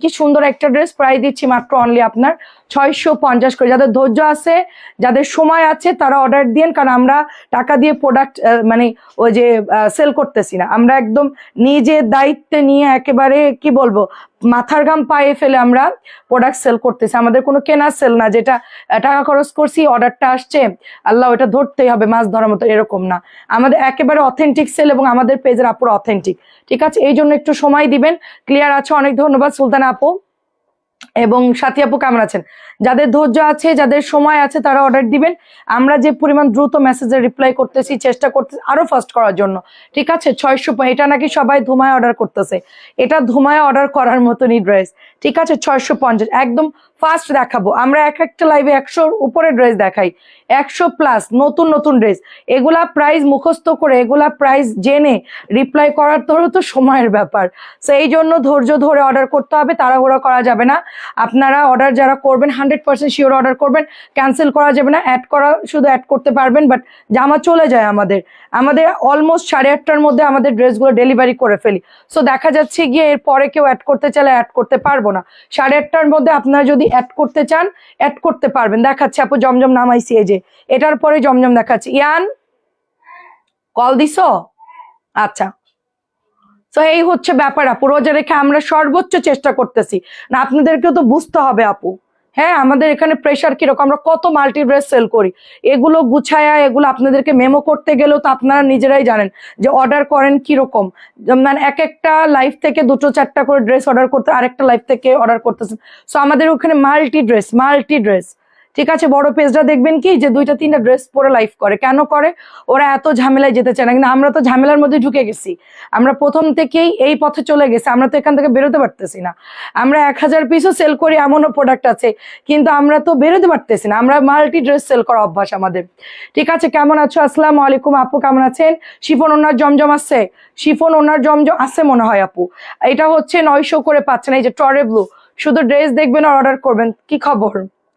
কি সুন্দর একটা ড্রেস, প্রাইস দিচ্ছি মাত্র অনলি আপনার 650 করে। যাদের ধৈর্য আছে, যাদের সময় আছে তারা অর্ডার দিন, কারণ আমরা টাকা দিয়ে প্রোডাক্ট মানে ওই যে সেল করতেছি না, আমরা একদম নিজের দায়িত্বে নিয়ে একেবারে কি বলবো মাথার ঘাম পায়ে ফেলে আমরা প্রোডাক্ট সেল করতেছি। আমাদের কোনো কেনার সেল না, যেটা টাকা খরচ করছি অর্ডারটা আসছে আল্লাহ ওটা ধরতেই হবে মাছ ধরার মতো, এরকম না। আমাদের একেবারে অথেন্টিক সেল এবং আমাদের পেজের আপুরা অথেন্টিক, ঠিক আছে? এই জন্য একটু সময় দিবেন। ক্লিয়ার আছে? অনেক ধন্যবাদ সুলতানা আপু এবং সাথী আপু, কেমন আছেন? যাদের ধৈর্য আছে, যাদের সময় আছে তারা অর্ডার দিবেন। আমরা যে পরিমাণ দ্রুত মেসেজের রিপ্লাই করতেছি, চেষ্টা করতেছি আরো ফাস্ট করার জন্য, ঠিক আছে? 600, এটা নাকি সবাই ধুমায় অর্ডার করতেছে, এটা ধুমায় অর্ডার করার মতনই ড্রেস, ঠিক আছে? 650 একদম ফাস্ট দেখাবো আমরা। একটা লাইভে 100-র উপরে ড্রেস দেখাই, 100+ নতুন নতুন ড্রেস। এগুলা প্রাইস মুখস্থ করে, এগুলা প্রাইস জেনে রিপ্লাই করার তো সময়ের ব্যাপার। সো এই জন্য ধৈর্য ধরে অর্ডার করতে হবে, তাড়াহুড়া করা যাবে না। আপনারা অর্ডার যারা করবেন 100% শিওর অর্ডার করবেন, ক্যান্সেল করা যাবে না। অ্যাড করা শুধু অ্যাড করতে পারবেন, বাট জামা চলে যায় আমাদের অলমোস্ট 8:30টার মধ্যে আমাদের ড্রেসগুলো ডেলিভারি করে ফেলি। সো দেখা যাচ্ছে গিয়ে এরপরে কেউ অ্যাড করতে চাইলে অ্যাড করতে পারবো না। 8:30টার মধ্যে আপনারা যদি অ্যাড করতে চান অ্যাড করতে পারবেন। দেখাচ্ছে আপু জমজম নামাইছি, এই যে এটার পরে জমজম দেখাচ্ছে। ইয়ান কল দিছো? আচ্ছা, তো এই হচ্ছে ব্যাপার আপু। রোজা রেখে আমরা সর্বোচ্চ চেষ্টা করতেছি না, আপনাদেরকেও তো বুঝতে হবে আপু। হ্যাঁ, আমাদের এখানে প্রেশার কিরকম, আমরা কত মাল্টি ড্রেস সেল করি, এগুলো গুছায়া এগুলো আপনাদেরকে মেমো করতে গেলেও তো আপনারা নিজেরাই জানেন যে অর্ডার করেন কিরকম। মানে একটা লাইফ থেকে 2-4টা করে ড্রেস অর্ডার করতে, আরেকটা লাইফ থেকে অর্ডার করতেছেন। সো আমাদের ওখানে মাল্টি ড্রেস, ঠিক আছে? বড় পেজটা দেখবেন কি যে 2-3টা ড্রেস পরে লাইভ করে, কেন করে? ওরা এত ঝামেলায় যেতে চায় না, কিন্তু আমরা তো ঝামেলার মধ্যে ঢুকে গেছি। আমরা প্রথম থেকেই এই পথে চলে গেছি, আমরা তো এখান থেকে বেরোতে পারতেছি না। আমরা 1000 পিসও সেল করি, এমনও প্রোডাক্ট আছে, কিন্তু আমরা তো বেরোতে পারতেছি না। আমরা মাল্টি ড্রেস সেল করা অভ্যাস আমাদের, ঠিক আছে? কেমন আছো? আসসালামু আলাইকুম আপু, কেমন আছেন? শিফন ওনার জমজম আছে, শিফন ওনার জমজম আছে মনে হয় আপু। এটা হচ্ছে 900 করে পাচ্ছেন, এই যে টরে ব্লু। শুধু ড্রেস দেখবেন আর অর্ডার করবেন। কি খবর?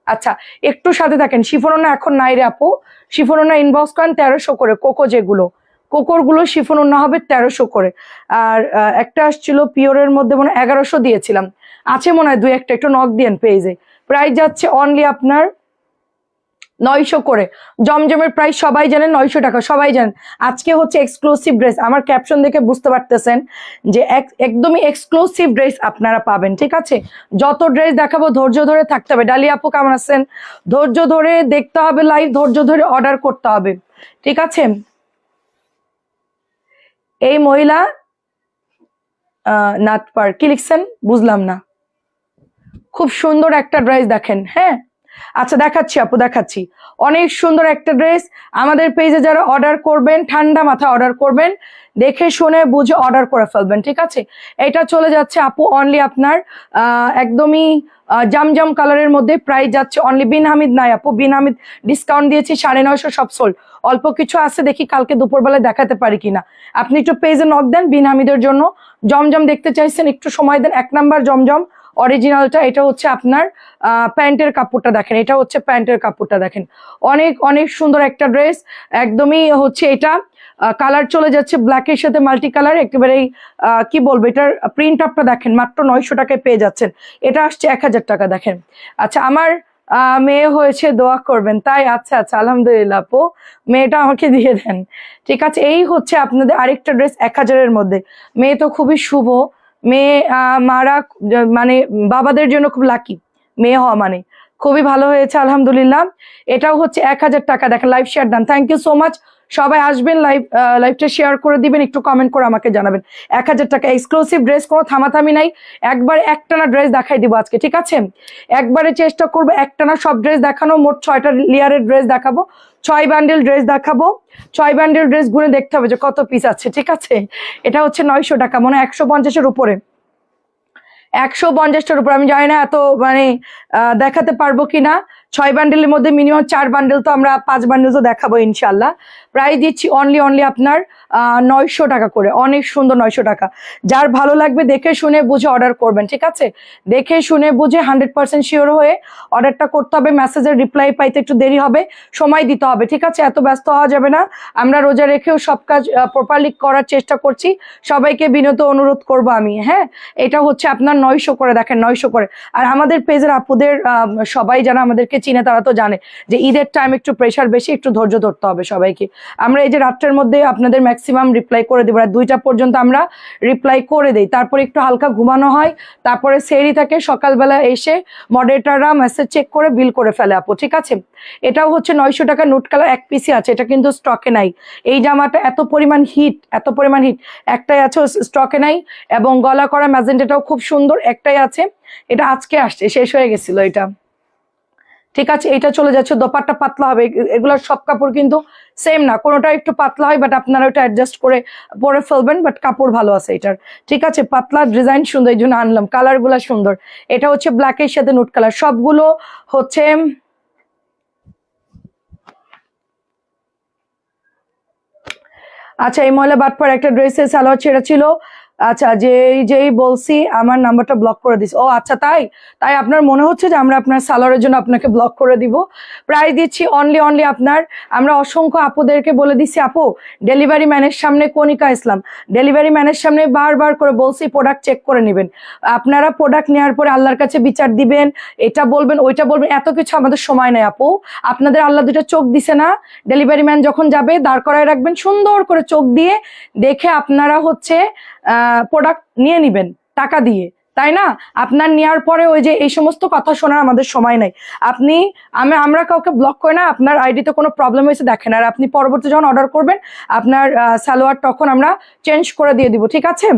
আচ্ছা, একটু সাথে থাকেন। শিফন এখন নাই রে আপু, শিফন ইনবক্স করেন 1300 করে। কোকোর গুলো শিফন হবে 1300 করে। আর একটা আসছিল পিওরের মধ্যে মনে হয় 1100 দিয়েছিলাম, আছে মনে হয় 2-1টা, একটু নক দিয়েন পেজে। প্রাইস যাচ্ছে অনলি আপনার 900 করে। জমজমের প্রাইস সবাই জানেন 900 টাকা, সবাই জানেন। আজকে হচ্ছে এক্সক্লুসিভ ড্রেস, আমার ক্যাপশন দেখে বুঝতে পারতেছেন যে একদমই এক্সক্লুসিভ ড্রেস আপনারা পাবেন, ঠিক আছে? যত ড্রেস দেখাবো ধৈর্য ধরে থাকতে হবে। ডালি আপু কেমন আছেন? ধৈর্য ধরে দেখতে হবে লাইভ, ধৈর্য ধরে অর্ডার করতে হবে, ঠিক আছে? এই মহিলা নাটপার কি লিখছেন বুঝলাম না। খুব সুন্দর একটা ড্রেস দেখেন। হ্যাঁ, আচ্ছা দেখাচ্ছি আপু, দেখাচ্ছি। অনেক সুন্দর একটা ড্রেস। আমাদের পেজে যারা অর্ডার করবেন ঠান্ডা মাথা অর্ডার করবেন, দেখে শুনে বুঝে অর্ডার করে ফেলবেন, ঠিক আছে? এটা চলে যাচ্ছে আপু অনলি আপনার একদমই জামজাম কালারের মধ্যে। প্রাইস যাচ্ছে অনলি, বিন হামিদ নাই আপু, বিন হামিদ ডিসকাউন্ট দিয়েছি 950, সব সোল্ড। অল্প কিছু আছে, দেখি কালকে দুপুরবেলায় দেখাতে পারি কিনা। আপনি একটু পেজে নক দেন বিন হামিদের জন্য। জমজম দেখতে চাইছেন, একটু সময় দেন। 1 নাম্বার জমজম অরিজিনালটা, এটা হচ্ছে আপনার প্যান্টের কাপড়টা দেখেন, এটা হচ্ছে প্যান্টের কাপড়টা দেখেন। অনেক অনেক সুন্দর একটা ড্রেস, একদমই হচ্ছে এটা কালার চলে যাচ্ছে ব্ল্যাকের সাথে মাল্টি কালার, একেবারেই কি বলবো, এটার প্রিন্ট আপটা দেখেন, মাত্র 900 টাকায় পেয়ে যাচ্ছেন। এটা আসছে 1000 টাকা দেখেন। আচ্ছা, আমার মেয়ে হয়েছে, দোয়া করবেন তাই? আচ্ছা আচ্ছা, আলহামদুলিল্লাহ আপু, মেয়েটা আমাকে দিয়ে দেন, ঠিক আছে? এই হচ্ছে আপনাদের আরেকটা ড্রেস 1000-এর মধ্যে। মেয়ে তো খুবই শুভ, মেয়ে মারা মানে বাবাদের জন্য খুব লাকি মেয়ে হওয়া, মানে খুবই ভালো হয়েছে আলহামদুলিল্লাহ। এটাও হচ্ছে 1000 টাকা দেখেন। Live share done, thank you so much. সবাই আসবেন, লাইভটা শেয়ার করে দিবেন, একটু কমেন্ট করে আমাকে জানাবেন। 1000 টাকা এক্সক্লুসিভ ড্রেস, কোনো থামাথামি নাই। একবারে একটানা ড্রেস দেখাই দিব আজকে, ঠিক আছে? একবারে চেষ্টা করবো একটানা সব ড্রেস দেখানো। মোট 6টা লেয়ারের ড্রেস দেখাবো, 6 বান্ডেল ড্রেস দেখাবো। 6 বান্ডেল ড্রেস গুনে দেখতে হবে যে কত পিস আছে, ঠিক আছে? এটা হচ্ছে 900 টাকা, মনে হয় 150-এর উপরে, 150-টার উপর। আমি জানি না এত মানে দেখাতে পারবো কিনা। 6 বান্ডেলের মধ্যে মিনিমাম 4 বান্ডেল তো আমরা 5 বান্ডেল তো দেখাবো ইনশাল্লাহ। প্রাইস দিচ্ছি অনলি আপনার 900 টাকা করে, অনেক সুন্দর 900 টাকা। যার ভালো লাগবে দেখে শুনে বুঝে অর্ডার করবেন, ঠিক আছে? দেখে শুনে বুঝে 100% শিওর হয়ে অর্ডারটা করতে হবে। মেসেজের রিপ্লাই পাইতে একটু দেরি হবে, সময় দিতে হবে, ঠিক আছে? এত ব্যস্ত হওয়া যাবে না। আমরা রোজা রেখেও সব কাজ প্রপারলি করার চেষ্টা করছি, সবাইকে বিনত অনুরোধ করবো আমি। হ্যাঁ, এটা হচ্ছে আপনার 900 করে, দেখেন 900 করে। আর আমাদের পেজের আপুদের সবাই যারা আমাদেরকে চিনে তারা তো জানে যে ঈদের টাইম একটু প্রেশার বেশি, একটু ধৈর্য ধরতে হবে সবাইকে। আমরা এই যে রাত্রের মধ্যে আপনাদের ম্যাক্সিমাম রিপ্লাই করে দেবো, রাত 2টা পর্যন্ত আমরা রিপ্লাই করে দেই, তারপরে একটু হালকা ঘুমানো হয়, তারপরে সেরি থাকে, সকালবেলা এসে মডারেটররা মেসেজ চেক করে বিল করে ফেলে আপু, ঠিক আছে? এটাও হচ্ছে 900 টাকা, নুট কালার এক পিসি আছে, এটা কিন্তু স্টকে নাই। এই জামাটা এত পরিমাণ হিট, একটাই আছে, স্টকে নাই। এবং গলা করা ম্যাজেন্টাটাও খুব সুন্দর, একটাই আছে, এটা আজকে আসছে, শেষ হয়ে গেছিল এটা, ঠিক আছে? এটা চলে যাচ্ছে। দোপাট্টা পাতলা হবে, এগুলোর সব কাপড় কিন্তু সেম না, কোনোটা একটু পাতলা হয়, বাট আপনারা ওটা অ্যাডজাস্ট করে পরে ফেলবেন, বাট কাপড় ভালো আছে এটার, ঠিক আছে? পাতলা, ডিজাইন সুন্দর, এই জন্য আনলাম, কালার গুলা সুন্দর। এটা হচ্ছে ব্ল্যাকের সাথে নুট কালার, সবগুলো হচ্ছে আচ্ছা। এই মহিলা বাটপার একটা ড্রেসের সালোয়ার ছেঁড়া ছিল, আচ্ছা, যেই বলছি আমার নাম্বারটা ব্লক করে দিস। ও আচ্ছা, তাই আপনার মনে হচ্ছে যে আমরা আপনার সালোয়ারের জন্য আপনাকে ব্লক করে দিব। প্রাইস দিচ্ছি অনলি আপনার, আমরা অসংখ্য আপুদেরকে বলে দিচ্ছি, আপু ডেলিভারি ম্যানের সামনে, কণিকা ইসলাম ডেলিভারি ম্যানের সামনে বারবার করে বলছি প্রোডাক্ট চেক করে নেবেন। আপনারা প্রোডাক্ট নেওয়ার পরে আল্লাহর কাছে বিচার দিবেন, এটা বলবেন ওইটা বলবেন, এত কিছু আমাদের সময় নেই আপু। আপনাদের আল্লাহ দুটো চোখ দিছে না, ডেলিভারি ম্যান যখন যাবে দাঁড় করায় রাখবেন, সুন্দর করে চোখ দিয়ে দেখে আপনারা হচ্ছে প্রোডাক্ট নিয়ে নিবেন টাকা দিয়ে, তাই না? আপনার নেওয়ার পরে ওই যে এই সমস্ত কথা শোনার আমাদের সময় নাই। আমরা কাউকে ব্লক করে না, আপনার আইডিতে কোনো প্রবলেম হয়েছে দেখেন, আর আপনি পরবর্তী যখন অর্ডার করবেন আপনার সালোয়ার তখন আমরা চেঞ্জ করে দিয়ে দিব, ঠিক আছে?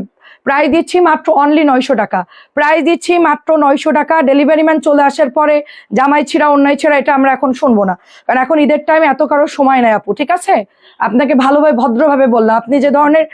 প্রাইস দিচ্ছি মাত্র অনলি 900 টাকা, প্রাইস দিচ্ছি মাত্র 900 টাকা। ডেলিভারি ম্যান চলে আসার পরে জামাই ছিঁড়া অন্যায় ছিঁড়া এটা আমরা এখন শুনবো না, কারণ এখন ঈদের টাইমে এত কারো সময় নাই আপু, ঠিক আছে? আপনাকে ভালোভাবে ভদ্রভাবে বললাম, আপনি যে ধরনের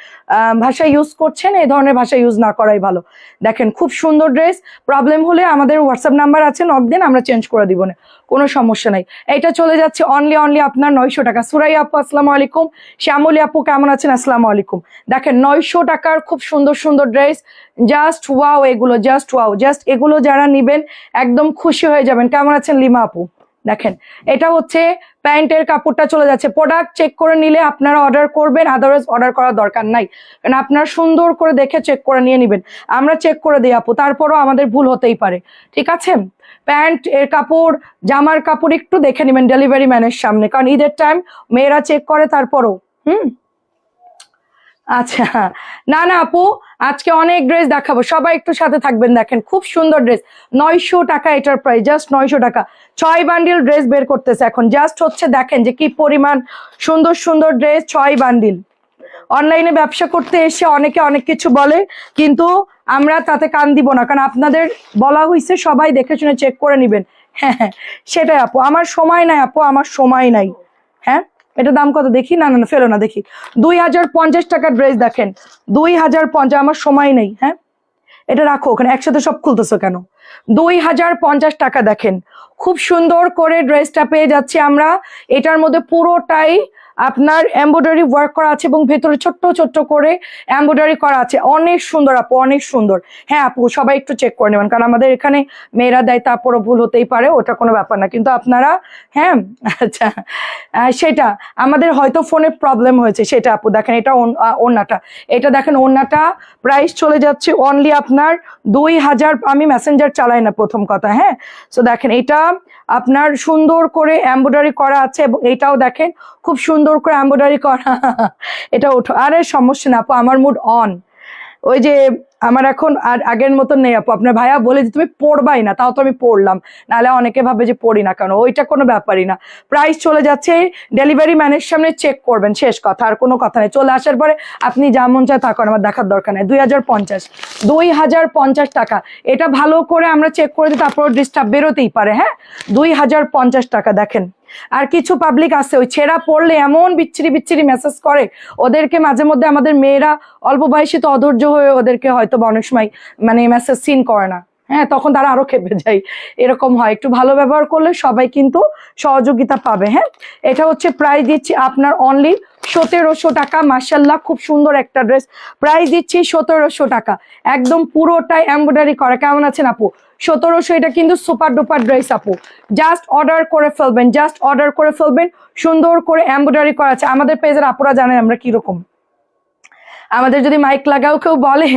ভাষা ইউজ করছেন এই ধরনের ভাষা ইউজ না করাই ভালো। দেখেন খুব সুন্দর ড্রেস, প্রবলেম হলে আমাদের হোয়াটসঅ্যাপ নাম্বার আছে, নক দেন, আমরা চেঞ্জ করে দিব না, কোনো সমস্যা নাই। এটা চলে যাচ্ছে অনলি আপনার 900 টাকা। সুরাই আপু আসসালামু আলাইকুম, শ্যামলী আপু কেমন আছেন? আসসালামু আলাইকুম। দেখেন 900 টাকার খুব সুন্দর সুন্দর ড্রেস, জাস্ট ওয়াও, এগুলো জাস্ট ওয়াও, জাস্ট এগুলো যারা নিবেন একদম খুশি হয়ে যাবেন। কেমন আছেন লিমা আপু? দেখেন এটা হচ্ছে প্যান্টের কাপড়টা চলে যাচ্ছে, প্রোডাক্ট চেক করে নিলে আপনারা অর্ডার করবেন, আদারওয়াইজ অর্ডার করার দরকার নাই, কারণ আপনারা সুন্দর করে দেখে চেক করে নিয়ে নেবেন। আমরা চেক করে দিই আপু, তারপরও আমাদের ভুল হতেই পারে, ঠিক আছে? প্যান্ট এর কাপড়, জামার কাপড় একটু দেখে নেবেন ডেলিভারি ম্যানের সামনে, কারণ ঈদের টাইম মেয়েরা চেক করে তারপরও। আচ্ছা, না আপু আজকে অনেক ড্রেস দেখাবো, সবাই একটু সাথে থাকবেন। দেখেন খুব সুন্দর ড্রেস, 900 টাকা এটার প্রাইস, জাস্ট 900 টাকা। 6 বান্ডিল ড্রেস বের করতেছে এখন, জাস্ট হচ্ছে দেখেন যে কি পরিমাণ সুন্দর সুন্দর ড্রেস, 6 বান্ডিল। অনলাইনে ব্যবসা করতে এসে অনেকে অনেক কিছু বলে, কিন্তু আমরা তাতে কান দিব না, কারণ আপনাদের বলা হয়েছে সবাই দেখে শুনে চেক করে নিবেন। হ্যাঁ, সেটাই আপু, আমার সময় নাই আপু, আমার সময় নাই। হ্যাঁ, এটা দাম কত দেখি, না ফেলো না, দেখি 2050 টাকার ড্রেস, দেখেন 2050, আমার সময় নেই। হ্যাঁ, এটা রাখো ওখানে, একসাথে সব খুলতেছো কেন? 2050 টাকা। দেখেন খুব সুন্দর করে ড্রেসটা পেয়ে যাচ্ছি আমরা, এটার মধ্যে পুরোটাই আপনার এমব্রয়ডারি ওয়ার্ক করা আছে এবং ভেতরে ছোট্ট ছোট্ট করে এমব্রয়ডারি করা আছে, অনেক সুন্দর আপু, অনেক সুন্দর। হ্যাঁ আপু, সবাই একটু চেক করে নেবেন, কারণ আমাদের এখানে মেয়েরা দেয়, তারপরও ভুল হতেই পারে, ওটা কোনো ব্যাপার না, কিন্তু আপনারা হ্যাঁ আচ্ছা সেটা আমাদের হয়তো ফোনের প্রবলেম হয়েছে, সেটা আপু। দেখেন এটা ওড়নাটা, এটা দেখেন ওড়নাটা প্রাইস চলে যাচ্ছে অনলি আপনার 2000। আমি মেসেঞ্জার চালাই না প্রথম কথা, হ্যাঁ। সো দেখেন এটা আপনার সুন্দর করে এমব্রয়ডারি করা আছে, এবং এটাও দেখেন খুব সুন্দর করে এমব্রয়ডারি করা। এটা ওঠো, আরে সমস্যা না আপু, আমার মুড অন। ওই যে আমার এখন আর আগের মতন নেই আপু, আপনার ভাইয়া বলে যে তুমি পড়বাই না, তাও তো আমি পড়লাম, নাহলে অনেকে ভাবে যে পড়ি না কেন, ওইটা কোনো ব্যাপারই না। প্রাইস চলে যাচ্ছে ডেলিভারি ম্যানের সামনে, চেক করবেন, শেষ কথা, আর কোনো কথা নেই। চলে আসার পরে আপনি যা মন চায় থাকুন, আমার দেখার দরকার নেই। 2050 টাকা, এটা ভালো করে আমরা চেক করে দিই, তারপর ডিস্টার্ব বেরোতেই পারে। হ্যাঁ, 2050 টাকা। দেখেন আর কিছু পাবলিক আছে ওই ছেঁড়া পড়লে এমন বিচ্ছিরি মেসেজ করে, ওদেরকে মাঝে মধ্যে আমাদের মেয়েরা অল্প বয়সী তো অধৈর্য হয়ে ওদেরকে হয়তো অনেক সময় মানে মেসেজ সিন করে না। হ্যাঁ, তখন তারা আরো খেপে যায়, এরকম হয়। একটু ভালো ব্যবহার করলে সবাই কিন্তু সহযোগিতা পাবে। হ্যাঁ, এটা হচ্ছে প্রাইস দিচ্ছি আপনার অনলি 1700 টাকা। মার্শাল্লাহ, খুব সুন্দর একটা ড্রেস, প্রাইস দিচ্ছি 1700 টাকা, একদম পুরোটাই এমব্রয়ডারি করা। কেমন আছেন আপু? 1700, এটা কিন্তু সুপার ডুপার ড্রেস আপু, জাস্ট অর্ডার করে ফেলবেন, জাস্ট অর্ডার করে ফেলবেন। সুন্দর করে এমব্রয়ডারি করা আছে। আমাদের পেজের আপুরা জানেন আমরা কিরকম, আমাদের যদি মাইক লাগাও কেউ বলে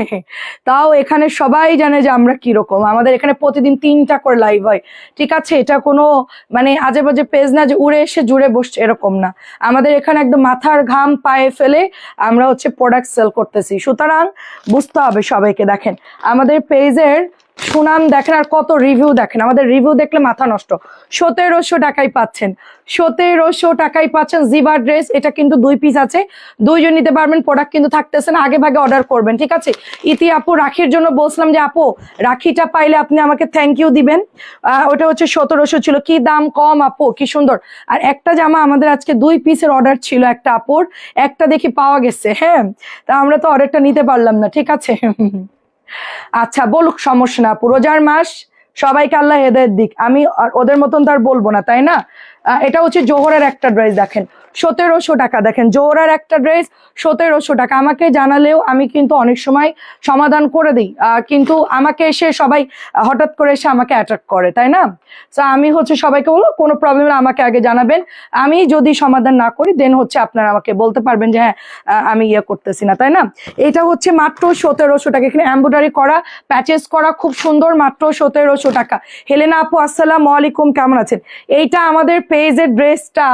তাও এখানে সবাই জানে যে আমরা কিরকম। আমাদের এখানে প্রতিদিন 3টা করে লাইভ হয়, ঠিক আছে? এটা কোনো মানে আজে বাজে পেজ না যে উড়ে এসে জুড়ে বসছে, এরকম না। আমাদের এখানে একদম মাথার ঘাম পায়ে ফেলে আমরা হচ্ছে প্রোডাক্ট সেল করতেছি, সুতরাং বুঝতে হবে সবাইকে। দেখেন আমাদের পেজের সুনাম দেখেন আর কত রিভিউ দেখেন, আমাদের রিভিউ দেখলে মাথা নষ্ট। 1700 টাকায় পাচ্ছেন, 1700 টাকায় পাচ্ছেন জিবা ড্রেস। এটা কিন্তু 2 পিস আছে, 2জন নিতে পারবেন। প্রোডাক্ট কিন্তু থাকতেছে না, আগে ভাগে অর্ডার করবেন, ঠিক আছে? ইতি আপু রাখির জন্য বলছিলাম যে আপু রাখিটা পাইলে আপনি আমাকে থ্যাংক ইউ দিবেন। ওটা হচ্ছে 1700 ছিল, কি দাম কম আপু, কি সুন্দর। আর একটা জামা আমাদের আজকে 2 পিসের অর্ডার ছিল, একটা আপুর, একটা দেখি পাওয়া গেছে। হ্যাঁ, তা আমরা তো অর্ডারটা নিতে পারলাম না, ঠিক আছে? আচ্ছা বলুক, সমস্যা না আপু, রোজার মাস, সবাইকে আল্লাহ হেদায়েত দিক। আমি ওদের মতন তো আর বলবো না, তাই না? এটা হচ্ছে জোহরের একটা ড্রেস, দেখেন 1700 টাকা। দেখেন জোহরের একটা ড্রেস 1700 টাকা। আমাকে জানালেও আমি কিন্তু অনেক সময় সমাধান করে দিই, কিন্তু আমাকে এসে সবাই হঠাৎ করে এসে আমাকে অ্যাটাক করে, তাই না? তো আমি হচ্ছে সবাইকে বলবো কোনো প্রবলেম হলে আমাকে আগে জানাবেন, আমি যদি সমাধান না করি দেন হচ্ছে আপনারা আমাকে বলতে পারবেন যে হ্যাঁ আমি ইয়ে করতেছি না, তাই না? এটা হচ্ছে মাত্র 1700 টাকা, এখানে এমব্রয়ডারি করা, প্যাচেস করা, খুব সুন্দর, মাত্র 1700 টাকা। হেলেনা আপু আসসালামু আলাইকুম, কেমন আছেন? এইটা আমাদের পেজের ড্রেসটা,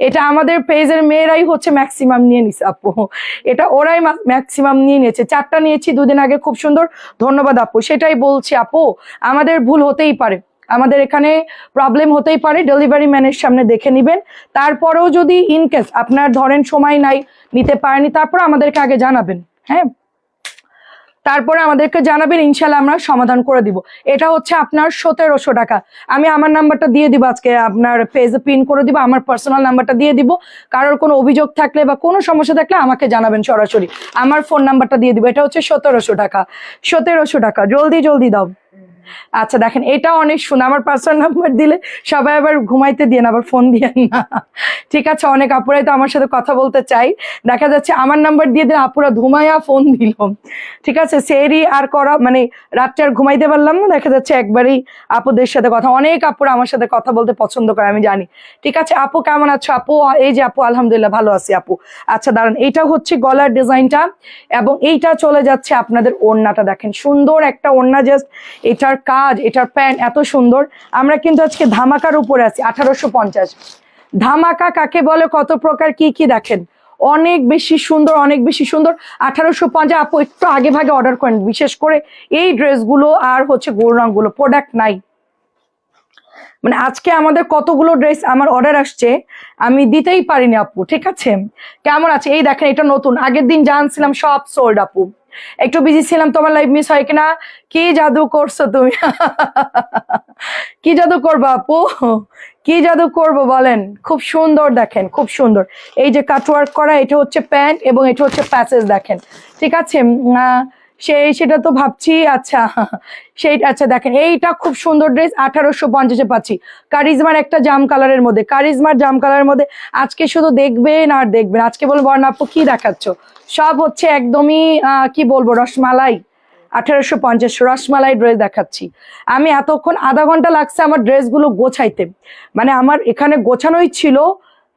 এটা আমাদের পেজের মেয়েরাই হচ্ছে ম্যাক্সিমাম নিয়ে নিছে আপু, এটা ওরাই ম্যাক্সিমাম নিয়ে নিয়েছে। 4টা নিয়েছি 2 দিন আগে, খুব সুন্দর, ধন্যবাদ আপু। সেটাই বলছি আপু, আমাদের ভুল হতেই পারে, আমাদের এখানে প্রবলেম হতেই পারে, ডেলিভারি ম্যানের সামনে দেখে নিবেন। তারপরেও যদি ইনকেস আপনার ধরেন সময় নাই, নিতে পারেনি, তারপর আমাদেরকে আগে জানাবেন। হ্যাঁ, তারপরে আমাদেরকে জানাবেন, ইনশাল্লাহ আমরা সমাধান করে দিব। এটা হচ্ছে আপনার 1700 টাকা। আমি আমার নাম্বারটা দিয়ে দিব, আজকে আপনার পেজে পিন করে দিব, আমার পার্সোনাল নাম্বারটা দিয়ে দিব। কারোর কোনো অভিযোগ থাকলে বা কোনো সমস্যা থাকলে আমাকে জানাবেন সরাসরি, আমার ফোন নাম্বারটা দিয়ে দিব। এটা হচ্ছে 1700 টাকা, 1700 টাকা, জলদি জলদি দাও। আচ্ছা দেখেন এটা অনেক সুন্দর, আমার পার্সোনাল নাম্বার দিলে সবাই আবার ঘুমাইতে দিয়ে না, আবার ফোন দিয়ে না, ঠিক আছে? অনেক আপুরাই তো আমার সাথে কথা বলতে চাই, দেখা যাচ্ছে আমার নাম্বার দিয়ে দিলে আপুরা ঘুমাইয়া ফোন দিল, ঠিক আছে? সেরি আর করা মানে রাত্রে আর ঘুমাইতে পারলাম না, দেখা যাচ্ছে একবারই আপুদের সাথে কথা। অনেক আপুরা আমার সাথে কথা বলতে পছন্দ করে, আমি জানি, ঠিক আছে? আপু কেমন আছো? আপু এই যে আপু আলহামদুলিল্লাহ ভালো আছি আপু। আচ্ছা দাঁড়ান, এইটা হচ্ছে গলার ডিজাইনটা, এবং এইটা চলে যাচ্ছে আপনাদের ওড়নাটা, দেখেন সুন্দর একটা ওড়না, জাস্ট এটার কাজ, এটার প্যান্ট এত সুন্দর। আমরা কিন্তু আজকে ধামাকার উপরে আছি, 1850। ধামাকা কাকে বলে, কত প্রকার কি কি, দেখেন অনেক বেশি সুন্দর, অনেক বেশি সুন্দর। 1850 আপু একটু আগে ভাগে অর্ডার করেন, বিশেষ করে এই ড্রেসগুলো আর হচ্ছে গোল রঙগুলো, প্রোডাক্ট নাই। মানে আজকে আমাদের কতগুলো ড্রেস আমার অর্ডার আসছে, আমি দিতেই পারিনি আপু, ঠিক আছে? কেমন আছে? এই দেখেন এটা নতুন, আগের দিন জানছিলাম সব সোল্ড আপু, একটু বিজি ছিলাম, তোমার লাইভ মিস হয় কিনা। কি জাদু করছো তুমি? কি জাদু করবো আপু, কি জাদু করবো বলেন? খুব সুন্দর, দেখেন খুব সুন্দর, এই যে কাটওয়ার্ক করা, এটা হচ্ছে প্যান্ট এবং এটা হচ্ছে প্যাচেস, দেখেন, ঠিক আছে? সেটা তো ভাবছি। আচ্ছা সেই আচ্ছা দেখেন এইটা খুব সুন্দর ড্রেস, 1850-এ পাচ্ছি, কারিজমার একটা জাম কালারের মধ্যে, কারিজমার জাম কালারের মধ্যে। আজকে শুধু দেখবেন আর দেখবেন, আজকে বলবো বর্ণা আপু কি দেখাচ্ছ, সব হচ্ছে একদমই কি বলবো, রসমালাই। 1850 রসমালাই ড্রেস দেখাচ্ছি আমি। এতক্ষণ আধা ঘন্টা লাগছে আমার ড্রেসগুলো গোছাইতে, মানে আমার এখানে গোছানোই ছিল,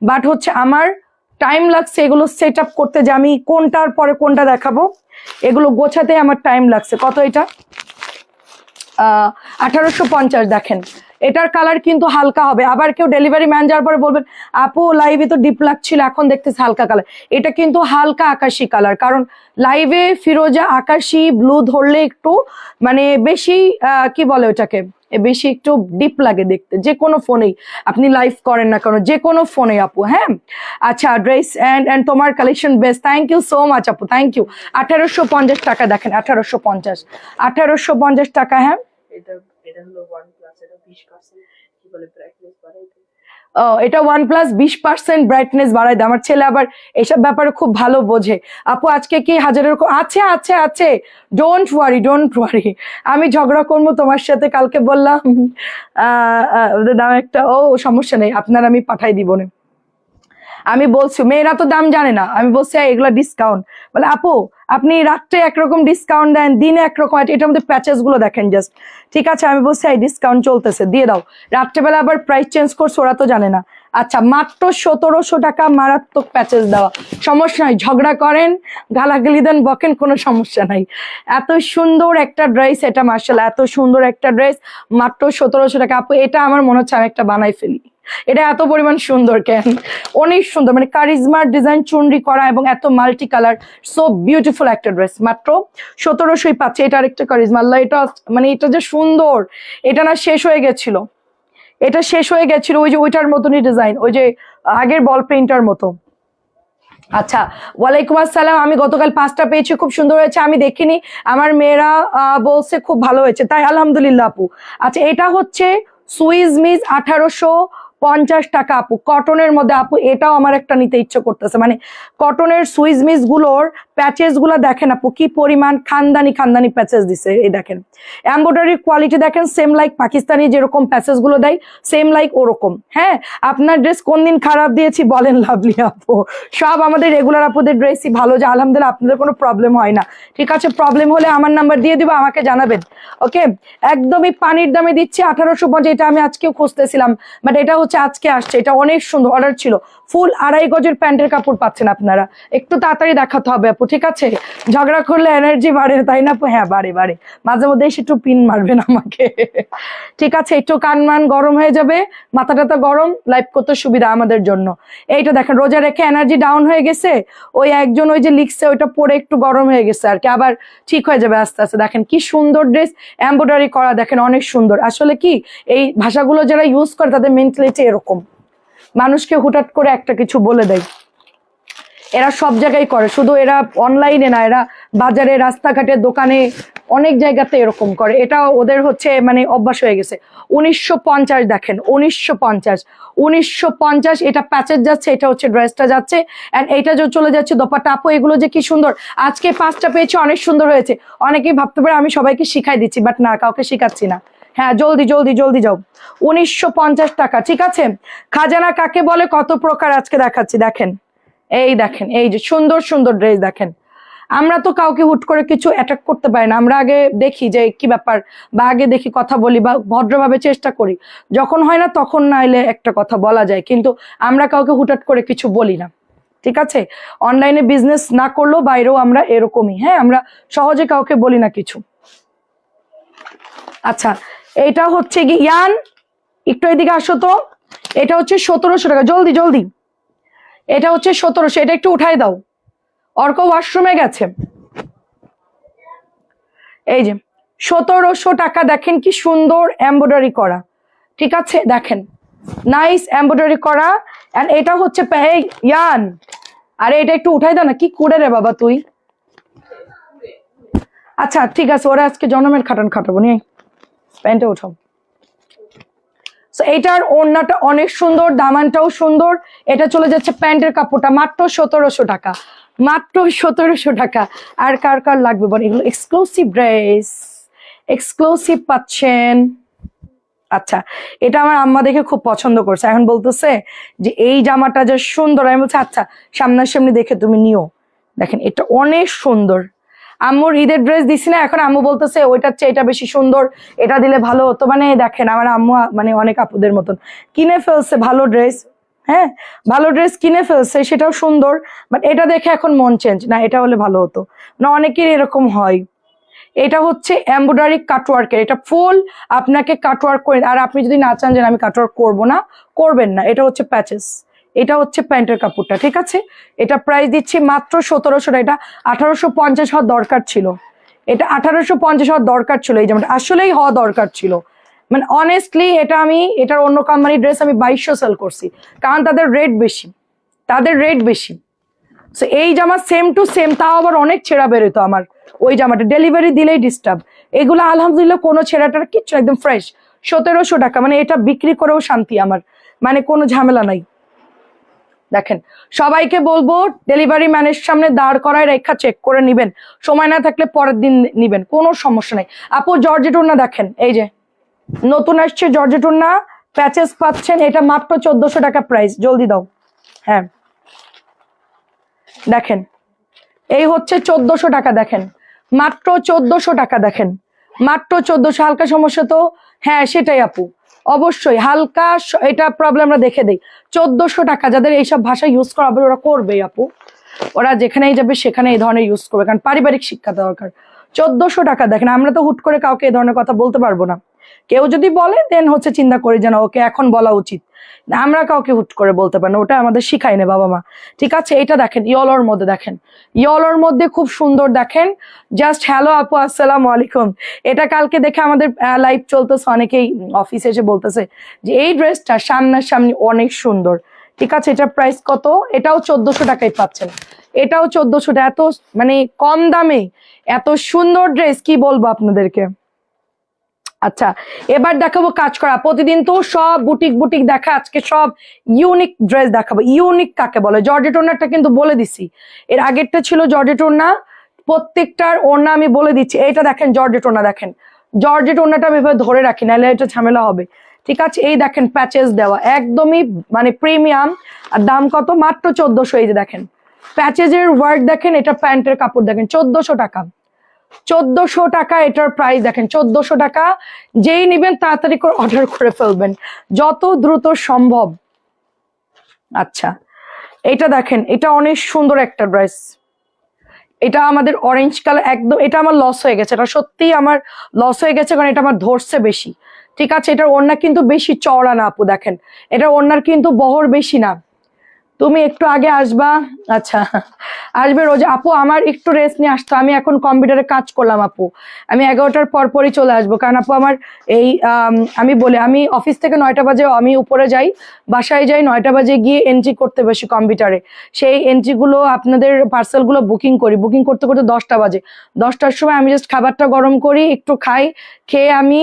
বাট হচ্ছে আমার টাইম লাগছে এগুলো সেট আপ করতে, যে আমি কোনটার পরে কোনটা দেখাবো, এগুলো গোছাতে আমার টাইম লাগছে। কত এটা? 1850। দেখেন এটার কালার কিন্তু হালকা হবে, আবার কেউ ডেলিভারি ম্যান যাওয়ার পরে বলবেন আপু লাইভে তো ডিপ লাগছিল, এখন দেখতেছি হালকা কালার। এটা কিন্তু হালকা আকাশি কালার, কারণ লাইভে ফিরোজা আকাশি ব্লু ধরলে একটু মানে বেশি কি বলে ওটাকে, বেশি একটু ডিপ লাগে দেখতে, যে কোনো ফোনেই আপনি লাইভ করেন না কেন, যে কোনো ফোনে আপু। হ্যাঁ আচ্ছা, ড্রেস এন্ড তোমার collection best, thank you so much আপু, থ্যাংক ইউ। 1850 টাকা, দেখেন 1850, 1850 টাকা। হ্যাঁ এটা হলো 1+ এটা 20% কি বলে ব্রাইটনেস বাড়াইতে। এটা OnePlus 20% ব্রাইটনেস বাড়াই দেয়। আমার ছেলে আবার এইসব ব্যাপারে খুব ভালো বোঝে। আপু আজকে কি হাজারের আছে আছে আছে, ডোন্ট ওয়ারি ডোন্ট ওয়ারি। আমি ঝগড়া করবো তোমার সাথে, কালকে বললাম ওদের দাম একটা, ও সমস্যা নেই আপনার আমি পাঠাই দিব না। আমি বলছি মেয়েরা তো দাম জানে না, আমি বলছি এগুলো ডিসকাউন্ট, বলে আপু আপনি রাত্রে একরকম ডিসকাউন্ট দেন, দিনে একরকম, এটার মধ্যে প্যাচেস গুলো দেখেন জাস্ট। ঠিক আছে আমি বলছি এই ডিসকাউন্ট চলতেছে দিয়ে দাও, রাত্রেবেলা আবার প্রাইস চেঞ্জ করছে, ওরা তো জানে না। আচ্ছা মাত্র 1700 টাকা, মারাত্মক প্যাচেস দেওয়া, সমস্যা নাই, ঝগড়া করেন গালাগালি দেন বকেন, কোনো সমস্যা নাই। এত সুন্দর একটা ড্রেস এটা, মার্শাল্লাহ এত সুন্দর একটা ড্রেস, মাত্র 1700 টাকা। আপু এটা আমার মনে হচ্ছে আমি একটা বানাই ফেলি, এটা এত পরিমাণ সুন্দর কেন, অনেক সুন্দর, মানে কারিজমার ডিজাইন চুনরি করা এবং এত মাল্টি কালার, সো বিউটিফুল একটা ড্রেস, মাত্র 1700 পাচ্ছে। এটা আরেকটা কারিজমা, আল্লাহ এটা মানে এটা যে সুন্দর, এটা না শেষ হয়ে গেছিল, এটা শেষ হয়ে গেছিল ওই যে ওইটার মতনই ডিজাইন, ওই যে আগের বল প্রিন্টার মতো। আচ্ছা ওয়ালাইকুম আসসালাম, আমি গতকাল 5টা পেয়েছি, খুব সুন্দর হয়েছে, আমি দেখিনি, আমার মেয়েরা বলছে খুব ভালো হয়েছে, তাই আলহামদুলিল্লাহ আপু। আচ্ছা এটা হচ্ছে সুইস মিস 1850 টাকা আপু, কটনের মধ্যে আপু, এটাও আমার একটা নিতে ইচ্ছে করতেছে, মানে কটনের সুইস মিস গুলোর প্যাচেস গুলো দেখেন আপু কি পরিমাণ খানদানি খানদানি প্যাচেস দিছে, এই দেখেন এমব্রয়ডারি কোয়ালিটি দেখেন, সেম লাইক পাকিস্তানি যেরকম প্যাচেস গুলো দেয় সেম লাইক ওরকম। হ্যাঁ আপনার ড্রেস কোন দিন খারাপ দিয়েছি বলেন লাভলি আপু, সব আমাদের রেগুলার আপুদের ড্রেসই ভালো, যে আলহামদুলিল্লাহ আপনাদের কোনো প্রবলেম হয় না। ঠিক আছে প্রবলেম হলে আমার নাম্বার দিয়ে দিব, আমাকে জানাবেন। ওকে একদমই পানির দামে দিচ্ছি 1850, এটা আমি আজকেও খুঁজতেছিলাম, বাট এটা হচ্ছে আজকে আসছে, এটা অনেক সুন্দর, অর্ডার ছিল, ফুল 2.5 গজের প্যান্টের কাপড় পাচ্ছেন আপনারা, একটু তাড়াতাড়ি দেখাতে হবে আপু। ঠিক আছে ঝগড়া করলে এনার্জি বাড়ে তাই না আপু, হ্যাঁ বাড়ে বাড়ে, মাঝে মধ্যে এসে একটু পিন মারবেন আমাকে। ঠিক আছে একটু কান মান গরম হয়ে যাবে, মাথা টাথা গরম, লাইভ করতে সুবিধা আমাদের জন্য। এইটা দেখেন রোজা রেখে এনার্জি ডাউন হয়ে গেছে, ওই একজন ওই যে লিখছে ওইটা পরে একটু গরম হয়ে গেছে আর কি, আবার ঠিক হয়ে যাবে আস্তে আস্তে। দেখেন কি সুন্দর ড্রেস, এমব্রয়ডারি করা দেখেন অনেক সুন্দর। আসলে কি এই ভাষাগুলো যারা ইউজ করে তাদের মেন্টালিটি এরকম, মানুষকে হুটহাট করে একটা কিছু বলে দেয়, এরা সব জায়গায় করে, শুধু এরা অনলাইনে না, এরা বাজারে রাস্তাঘাটে দোকানে অনেক জায়গাতে এরকম করে, এটা ওদের হচ্ছে মানে অভ্যাস হয়ে গেছে। 1950 দেখেন 1950 এটা প্যাচেস যাচ্ছে, এটা হচ্ছে ড্রেসটা যাচ্ছে, এন্ড এইটা যে চলে যাচ্ছে দোপাট্টা। আপু এগুলো যে কি সুন্দর, আজকে 5টা পেয়েছি, অনেক সুন্দর হয়েছে। অনেকেই ভাবতে পারে আমি সবাইকে শিখাই দিচ্ছি, বাট না, কাউকে শিখাচ্ছি না। হ্যাঁ জলদি জলদি জলদি যাও, 1950 টাকা। ঠিক আছে খাজানা কাকে বলে কত প্রকার আজকে দেখাচ্ছি, দেখেন এই দেখেন, এই যে সুন্দর সুন্দর ড্রেস দেখেন। আমরা তো কাউকে হুট করে কিছু অ্যাটাক করতে পারি না, আমরা আগে দেখি যে কি ব্যাপার, বা আগে দেখি কথা বলি, বা ভদ্রভাবে চেষ্টা করি, যখন হয় না তখন না এলে একটা কথা বলা যায়, কিন্তু আমরা কাউকে হুটহাট করে কিছু বলি না। ঠিক আছে অনলাইনে বিজনেস না করলেও বাইরেও আমরা এরকমই, হ্যাঁ আমরা সহজে কাউকে বলি না কিছু। আচ্ছা এটা হচ্ছে কি ইয়ান, একটু এদিকে আসো তো, এটা হচ্ছে 1700 টাকা, জলদি জলদি, এটা হচ্ছে 1700, এটা একটু উঠাই দাও, অর্ক ওয়াশরুমে গেছে। এই যে 1700 টাকা, দেখেন কি সুন্দর এমব্রয়ডারি করা। ঠিক আছে দেখেন নাইস এমব্রয়ডারি করা, এন্ড এটা হচ্ছে ইয়ান, আরে এটা একটু উঠাই দাও না, কি করে রে বাবা তুই। আচ্ছা ঠিক আছে ওরা আজকে জন্মের খাটান খাটাবো নিয়ে, প্যান্টে উঠাও। এইটার ওড়নাটা অনেক সুন্দর, দামানটাও সুন্দর, এটা চলে যাচ্ছে প্যান্টের কাপড়টা, মাত্র 1700 টাকা, মাত্র 1700 টাকা। আর কার কার লাগবে বল, এগুলো এক্সক্লুসিভ ড্রেস, এক্সক্লুসিভ পাচ্ছেন। আচ্ছা এটা আমার আম্মা দেখে খুব পছন্দ করছে, এখন বলতেছে যে এই জামাটা যে সুন্দর, আমি বলছি আচ্ছা সামনাসামনি দেখে তুমি নিও। দেখেন এটা অনেক সুন্দর, আম্মুর ঈদের ড্রেস দিছি না, এখন আম্মু বলতেছে ওইটার চেয়ে এটা বেশি সুন্দর, এটা দিলে ভালো হতো। মানে দেখেন আমার আম্মু মানে অনেক আপুদের মতন কিনে ফেলছে ভালো ড্রেস, হ্যাঁ ভালো ড্রেস কিনে ফেলছে, সেটাও সুন্দর, বাট এটা দেখে এখন মন চেঞ্জ, না এটা হলে ভালো হতো না, অনেকের এরকম হয়। এটা হচ্ছে এমব্রয়ডারি কাটওয়ার্কের, এটা ফুল আপনাকে কাটওয়ার্ক করে, আর আপনি যদি না চান যে আমি কাটওয়ার্ক করবো না, করবেন না। এটা হচ্ছে প্যাচেস, এটা হচ্ছে প্যান্টের কাপড়টা। ঠিক আছে এটা প্রাইস দিচ্ছি মাত্র 1700 টাকা, এটা 1850 হওয়ার দরকার ছিল, এটা 1850 হওয়ার দরকার ছিল, এই জামাটা আসলেই হওয়া দরকার ছিল। মানে অনেস্টলি এটা আমি, এটার অন্য কোম্পানির ড্রেস আমি 2200 সেল করছি, কারণ তাদের রেট বেশি, তাদের রেট বেশি। সো এই জামা সেম টু সেম, তাও আবার অনেক ছেঁড়া বেরোতো আমার ওই জামাটা, ডেলিভারি দিলেই ডিস্টার্ব। এগুলো আলহামদুলিল্লাহ কোনো ছেঁড়াটার কিচ্ছু, একদম ফ্রেশ। 1700 টাকা, মানে এটা বিক্রি করেও শান্তি আমার, মানে কোনো ঝামেলা নাই। দেখেন সবাইকে বলবো ডেলিভারি ম্যানের সামনে দাঁড় করায় রেখা চেক করে নিবেন, সময় না থাকলে পরের দিন নিবেন, কোনো সমস্যা নেই। আপু জর্জেট ওড়না দেখেন, এই যে নতুন আসছে জর্জেট ওড়না, প্যাচেস পাচ্ছেন, এটা মাত্র 1400 টাকা প্রাইস, জলদি দাও। হ্যাঁ দেখেন এই হচ্ছে 1400 টাকা, দেখেন মাত্র 1400 টাকা, দেখেন মাত্র 1400। হালকা সমস্যা তো, হ্যাঁ সেটাই আপু, অবশ্যই হালকা এটা প্রবলেম আমরা দেখে দেই। 1400 টাকা, যাদের এইসব ভাষা ইউজ করা হবে ওরা করবেই আপু, ওরা যেখানেই যাবে সেখানে এই ধরনের ইউজ করবে, কারণ পারিবারিক শিক্ষা দরকার। 1400 টাকা দেখেন, আমরা তো হুট করে কাউকে এই ধরনের কথা বলতে পারবো না, কেউ যদি বলে দেন হচ্ছে চিন্তা করি যেন ওকে এখন বলা উচিত, আমরা কাউকে হুট করে বলতে পারি না, ওটা আমাদের শিখাই না বাবা মা, ঠিক আছে। এটা দেখেন ইয়েলোর মধ্যে, দেখেন ইয়েলোর মধ্যে খুব সুন্দর, দেখেন জাস্ট হ্যালো আপু আসসালামু আলাইকুম। এটা কালকে দেখে আমাদের লাইভ চলতেছে, অনেকেই অফিসে এসে বলতেছে যে এই ড্রেসটা সামনাসামনি অনেক সুন্দর, ঠিক আছে। এটার প্রাইস কত? এটাও 1400 টাকায় পাচ্ছেন, এটাও 1400 টাকা, এত মানে কম দামে এত সুন্দর ড্রেস কি বলবো আপনাদেরকে। আচ্ছা এবার দেখাবো কাজ করা, প্রতিদিন তো সব বুটিক বুটিক দেখা, আজকে সব ইউনিক ড্রেস দেখাবো। ইউনিক কাকে বলে? জর্জেট ওড়নাটা কিন্তু বলে দিছি, এর আগেরটা ছিল জর্জেট ওড়না, প্রত্যেকটার ওড়না আমি বলে দিচ্ছি। এইটা দেখেন জর্জেট ওড়না, দেখেন জর্জেট ওড়নাটা আমি এভাবে ধরে রাখি, নাহলে এটা ঝামেলা হবে, ঠিক আছে। এই দেখেন প্যাচেস দেওয়া, একদমই মানে প্রিমিয়াম, আর দাম কত? মাত্র 1400। এই যে দেখেন প্যাচেজের ওয়ার্ক দেখেন, এটা প্যান্টের কাপড় দেখেন, 1400 টাকা, 1400 টাকা এটার প্রাইস, দেখেন 1400 টাকা। যেই নিবেন তাড়াতাড়ি করে অর্ডার করে ফেলবেন যত দ্রুত সম্ভব। আচ্ছা এটা দেখেন, এটা অনেক সুন্দর একটা ড্রেস, এটা আমাদের অরেঞ্জ কালার, একদম এটা আমার লস হয়ে গেছে, এটা সত্যিই আমার লস হয়ে গেছে, কারণ এটা আমার ধরছে বেশি, ঠিক আছে। এটার ওড়না কিন্তু বেশি চওড়া না আপু, দেখেন এটার ওড়নার কিন্তু বহর বেশি না। তুমি একটু আগে আসবা, আচ্ছা আসবে রোজ আপু, আমার একটু রেস্ট নিয়ে আসতো, আমি এখন কম্পিউটারে কাজ করলাম আপু, আমি 11টার পর পরই চলে আসবো, কারণ আপু আমার এই আমি বলি আমি অফিস থেকে 9টা বাজে আমি উপরে যাই, বাসায় যাই 9টা বাজে, গিয়ে এন্ট্রি করতে বসি কম্পিউটারে, সেই এন্ট্রিগুলো আপনাদের পার্সেলগুলো বুকিং করি, বুকিং করতে করতে 10টা বাজে, 10টার সময় আমি জাস্ট খাবারটা গরম করি, একটু খাই, খেয়ে আমি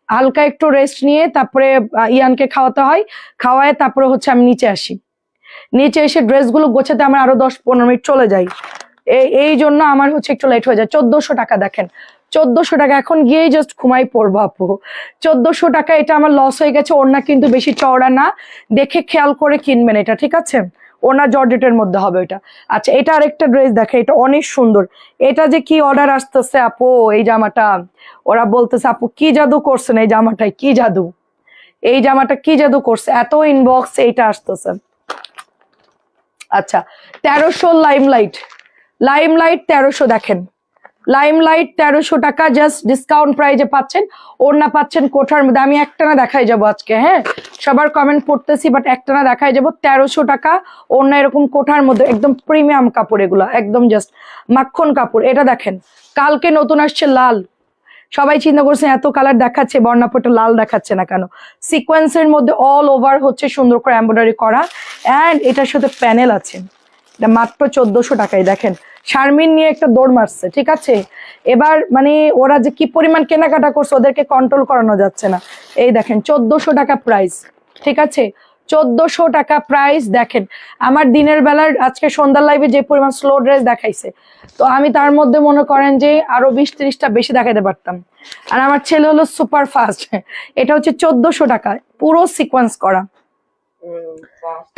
হালকা একটু রেস্ট নিয়ে তারপরে ইয়ানকে খাওয়াতে হয়, খাওয়ায় তারপরে হচ্ছে আমি নিচে আসি, নিচে এসে ড্রেসগুলো গোছাতে আমার আরো 10-15 মিনিট চলে যায়, এই জন্য আমার হচ্ছে একটু লেট হয়ে যায়। 1400 টাকা, দেখেন 1400 টাকা, এখন গিয়েই জাস্ট ঘুমাই পড়বো আপু। 1400 টাকা, এটা আমার লস হয়ে গেছে, ওড়না কিন্তু বেশি চওড়া না, দেখে খেয়াল করে কিনবেন এটা, ঠিক আছে। ওড়না জর্জেটের মধ্যে হবে এটা। আচ্ছা এটা আরেকটা ড্রেস দেখে, এটা অনেক সুন্দর, এটা যে কি অর্ডার আসতেছে আপু, এই জামাটা ওরা বলতেছে আপু কি জাদু করছেন এই জামাটায়, কি জাদু, এই জামাটা কি জাদু করছে, এত ইনবক্স এইটা আসতেছে। আচ্ছা 1300 লাইমলাইট, লাইমলাইট 1300, দেখেন লাইমলাইট 1300 টাকা, জাস্ট ডিসকাউন্ট প্রাইজে পাচ্ছেন, ওড়না পাচ্ছেন কোঠার মধ্যে। আমি একটানা দেখাই যাব আজকে, হ্যাঁ সবার কমেন্ট পড়তেছি, বাট একটানা দেখাই যাব, 1300 টাকা ওড়না, এরকম কোঠার মধ্যে, একদম প্রিমিয়াম কাপড়, এগুলো একদম জাস্ট মাখন কাপড়। এটা দেখেন কালকে নতুন আসছে লাল, সবাই চিন্তা করছেন এত কালার দেখাচ্ছে বর্ণাপটা লাল দেখাচ্ছে না কেন, সিকোয়েন্সের মধ্যে অল ওভার হচ্ছে সুন্দর করে এমব্রয়ডারি করা, অ্যান্ড এটার সাথে প্যানেল আছে, এটা মাত্র 1400 টাকায়। দেখেন শারমিন নিয়ে একটা দৌড় মারছে, ঠিক আছে। এবার মানে ওরা যে কি পরিমাণ কেনাকাটা করছে ওদেরকে কন্ট্রোল করানো যাচ্ছে না। এই দেখেন 1400 টাকা প্রাইস, ঠিক আছে 1400 টাকা প্রাইস। দেখেন আমার দিনের বেলার আজকে সন্ধ্যার লাইভে যে পরিমাণ স্লো ড্রেস দেখাইছে, তো আমি তার মধ্যে মনে করেন যে আরো 20-30টা বেশি দেখাতে পারতাম, আর আমার ছেলে হলো সুপার ফাস্ট। এটা হচ্ছে 1400 টাকা, পুরো সিকোয়েন্স করা।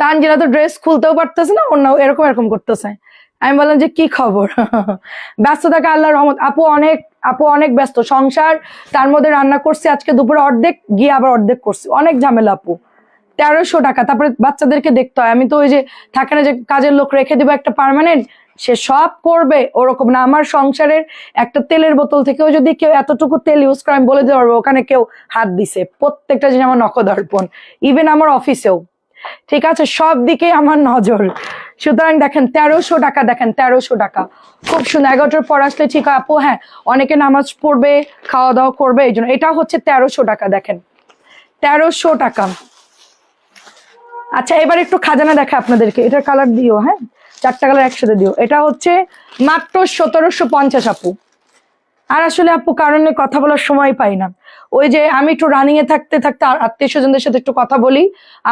তানজিলা তো ড্রেস খুলতেও পারতেছে না, অন্য এরকম এরকম করতেছে। আমি বললাম যে কি খবর, ব্যস্ত থাকে আল্লাহর রহমত। আপু অনেক ব্যস্ত, সংসার, তার মধ্যে রান্না করছি আজকে দুপুরে অর্ধেক, গিয়ে আবার অর্ধেক করছি, অনেক ঝামেলা আপু। 1300 টাকা, তারপরে বাচ্চাদেরকে দেখতে হয়, আমি তো ওই যে থাকে না যে কাজের লোক রেখে দেবো একটা পার্মানেন্ট, সে সব করবে ওরকম না। আমার সংসারের একটা তেলের বোতল থেকেও যদি কেউ এতটুকু তেল ইউজ করে আমি বলে দিতে পারবো ওখানে কেউ হাত দিছে, প্রত্যেকটা জিনিস আমার নখদর্পণ, ইভেন আমার অফিসেও, ঠিক আছে, সব দিকে আমার নজর। সুতরাং দেখেন 1300 টাকা, দেখেন 1300 টাকা, খুব সুন্দর। 11টার পর আসলে ঠিক হয় আপু, হ্যাঁ অনেকে নামাজ পড়বে খাওয়া দাওয়া করবে, এই জন্য এটা হচ্ছে 1300 টাকা, দেখেন 1300 টাকা। আচ্ছা এবার একটু খাজানা দেখে আপনাদেরকে, এটার কালার দিও, হ্যাঁ 4টা কালার একসাথে দিও। এটা হচ্ছে মাত্র 1750 আপু। আর আসলে আপু কারণে কথা বলার সময় পাই না, ওই যে আমি একটু রানিং এ থাকতে থাকতে আত্মীয় স্বজনদের সাথে একটু কথা বলি,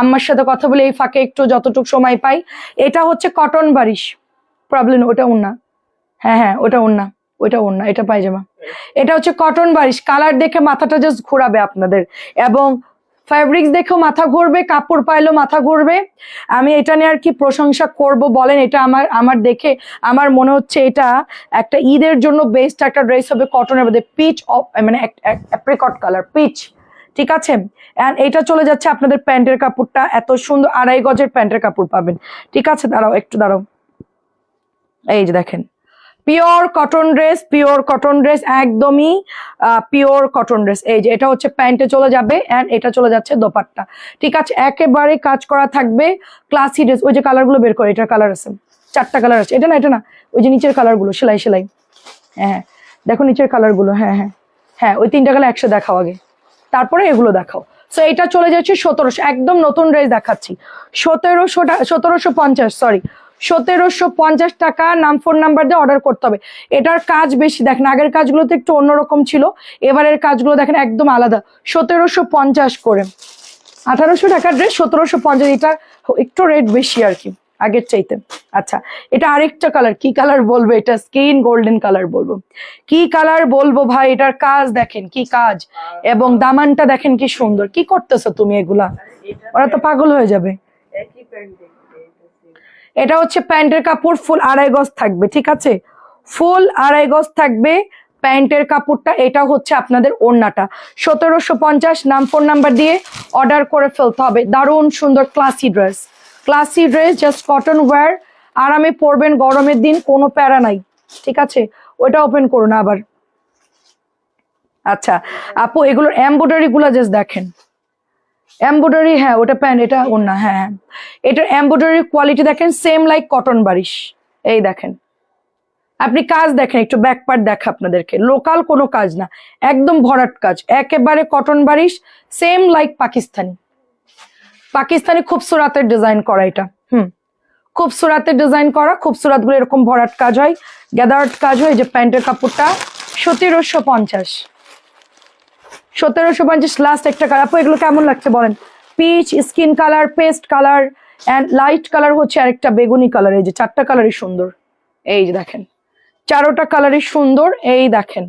আম্মার সাথে কথা বলি, এই ফাঁকে একটু যতটুকু সময় পাই। এটা হচ্ছে কটন বারিশ, প্রবলেম ওটা ওন্না, হ্যাঁ হ্যাঁ ওটা ওন্না, ওইটা ওন্না, এটা পায়জামা। এটা হচ্ছে কটন বারিশ, কালার দেখে মাথাটা জাস্ট ঘোরাবে আপনাদের, এবং ফ্যাব্রিক্স দেখেও মাথা ঘুরবে, কাপড় পাইলেও মাথা ঘুরবে। আমি এটা নিয়ে আর কি প্রশংসা করব বলেন, এটা আমার দেখে আমার মনে হচ্ছে এটা একটা ঈদের জন্য বেস্ট একটা ড্রেস হবে, কটনের মধ্যে পিচ, মানে অ্যাপ্রিকট কালার পিচ, ঠিক আছে। এন্ড এটা চলে যাচ্ছে আপনাদের প্যান্টের কাপড়টা, এত সুন্দর 2.5 গজের প্যান্টের কাপড় পাবেন, ঠিক আছে। দাঁড়াও একটু দাঁড়াও, এই যে দেখেন pure cotton dress, pure cotton dress, একদমই পিওর কটন ড্রেস। এই যে এটা হচ্ছে প্যান্টে চলে যাবে এন্ড এটা চলে যাচ্ছে দোপাট্টা, ঠিক আছে। একেবারে কাজ করা থাকবে, ক্লাসি ড্রেস। ওই যে কালার গুলো বের করে, এটার কালার আছে 4টা কালার আছে, এটা না এটা না, ওই যে নিচের কালার গুলো সেলাই সেলাই, হ্যাঁ দেখো নিচের কালার গুলো, হ্যাঁ হ্যাঁ হ্যাঁ, ওই 3টা কালার একসাথে দেখাও আগে, তারপরে এগুলো দেখাও। সো এটা চলে যাচ্ছে 1700, একদম নতুন ড্রেস দেখাচ্ছি, 1750, সরি 1750 টাকা। নাম ফোন নাম্বার দিয়ে অর্ডার করতে হবে। এটার কাজ বেশি দেখেন, আগের কাজগুলো তো একটু অন্যরকম ছিল, এবারের কাজগুলো দেখেন একদম আলাদা। 1750 করে, 1800 টাকার ড্রেস 1750, এটা একটু রেট বেশি আর কি আগের চাইতে। আচ্ছা এটা আরেকটা কালার, কি কালার বলবো, এটা স্কিন গোল্ডেন কালার বলবো, কি কালার বলবো ভাই, এটার কাজ দেখেন কি কাজ, এবং দামানটা দেখেন কি সুন্দর। কি করতেছো তুমি এগুলা, ওরা তো পাগল হয়ে যাবে। এটা হচ্ছে প্যান্টের কাপড়, ফুল 2.5 গজ থাকবে, ঠিক আছে, ফুল 2.5 গজ থাকবে প্যান্টের কাপড়টা। এটা হচ্ছে আপনাদের ওড়নাটা, 1750। নাম ফোন নাম্বার দিয়ে অর্ডার করে ফেলতে হবে। দারুণ সুন্দর classy dress, classy dress, just cotton wear, আরামে পরবেন গরমের দিন, কোনো প্যারা নাই, ঠিক আছে। ওইটা ওপেন করুন আবার। আচ্ছা আপু এগুলোর এমব্রয়ডারি গুলা জাস্ট দেখেন, এমব্রয়ডারি, হ্যাঁ ওটা প্যান্ট, এটা ওড়না, হ্যাঁ হ্যাঁ এটার এমব্রয়ডারি কোয়ালিটি দেখেন, সেম লাইক কটন বারিশ। এই দেখেন আপনি কাজ দেখেন, একটু ব্যাক পার্ট দেখা আপনাদেরকে, লোকাল কোনো কাজ না, একদম ভরাট কাজ, একেবারে কটন বারিশ, সেম লাইক পাকিস্তানি, পাকিস্তানি খুবসুরাতের ডিজাইন করা এটা, খুবসুরাতের ডিজাইন করা, খুবসুরাত গুলো এরকম ভরাট কাজ হয়, গ্যাদার্ড কাজ হয়। যে প্যান্টের কাপড়টা 1750, 1750 লাস্ট একটা কালার। আপু এগুলো কেমন লাগছে বলেন, peach, skin colour, paste colour and light colour হচ্ছে আরেকটা বেগুনি কালার। এই যে 4টা কালারই সুন্দর, এই যে দেখেন 4টা কালারই সুন্দর। এই দেখেন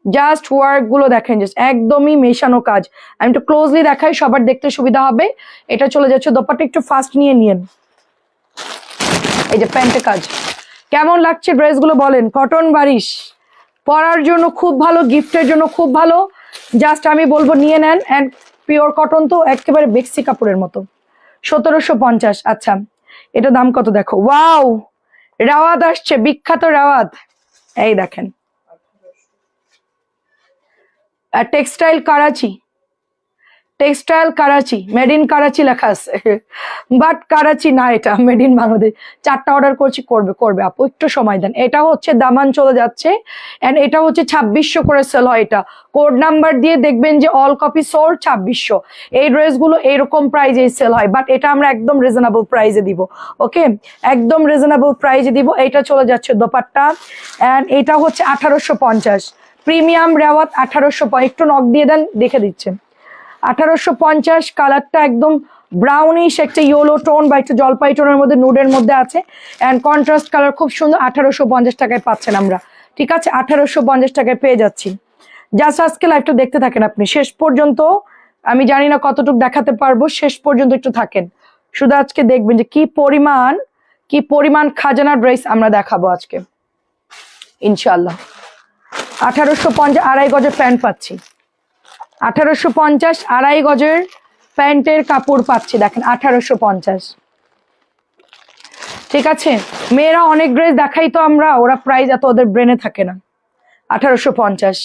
জাস্ট ওয়ার্ক গুলো দেখেন, জাস্ট একদমই মেশানো কাজ। আমি একটু ক্লোজলি দেখাই, সবার দেখতে সুবিধা হবে। এটা চলে যাচ্ছে দোপাট্টা, একটু ফাস্ট নিয়ে নিয়েন। এই যে প্যান্টে কাজ, কেমন লাগছে ড্রেসগুলো বলেন, কটন বারিশ, পরার জন্য খুব ভালো, গিফটের জন্য খুব ভালো। জাস্ট আমি বলবো নিয়ে নেন, এন্ড পিওর কটন তো একেবারে বেক্সি কাপড়ের মতো। 1750। আচ্ছা এটা দাম কত দেখো, ওয়াও রাওয়াত আসছে, বিখ্যাত রাওয়াত, এই দেখেন textile Karachi, textile Karachi, made in Karachi লেখা আছে, বাট করাচি না, এটা মেড ইন বাংলাদেশ। 4টা অর্ডার করছি, করবে আপু একটু সময় দেন। এটা হচ্ছে দামান চলে যাচ্ছে, এন্ড এটা হচ্ছে 2600 করে সেল হয়। এটা কোড নাম্বার দিয়ে দেখবেন যে অল কপি সোল্ড 2600। এই ড্রেসগুলো এইরকম প্রাইজে সেল হয়, বাট এটা আমরা একদম রিজনেবল প্রাইজে দিব, ওকে একদম রিজনেবল প্রাইজে দিব। এটা চলে যাচ্ছে দোপাট্টা, এন্ড এটা হচ্ছে 1850, প্রিমিয়াম রেওয়াত 1800। একটু নক দিয়ে দেন, দেখে দিচ্ছেন 1850। কালারটা একদম ব্রাউনিশ, একটা ইয়েলো টোন বা একটু জলপাই টোনের মধ্যে, নুডের মধ্যে আছে, এন্ড কন্ট্রাস্ট কালার খুব সুন্দর। 1850 টাকায় পাচ্ছেন আমরা, ঠিক আছে 1850 টাকায় পেয়ে যাচ্ছি। জাস্ট আজকে লাইভটা দেখতে থাকেন আপনি শেষ পর্যন্ত, আমি জানি না কতটুকু দেখাতে পারবো, শেষ পর্যন্ত একটু থাকেন, শুধু আজকে দেখবেন যে কি পরিমাণ খাজানা ড্রেস আমরা দেখাবো আজকে ইনশাল্লাহ। 1850 2.5 গজের প্যান্ট পাচ্ছি, 1850 2.5 গজের প্যান্টের কাপড় পাচ্ছি, দেখেন 1850, ঠিক আছে। মেয়েরা অনেক ড্রেস দেখাই তো আমরা, ওরা প্রাইস এত ওদের ব্রেনে থাকে না। 1850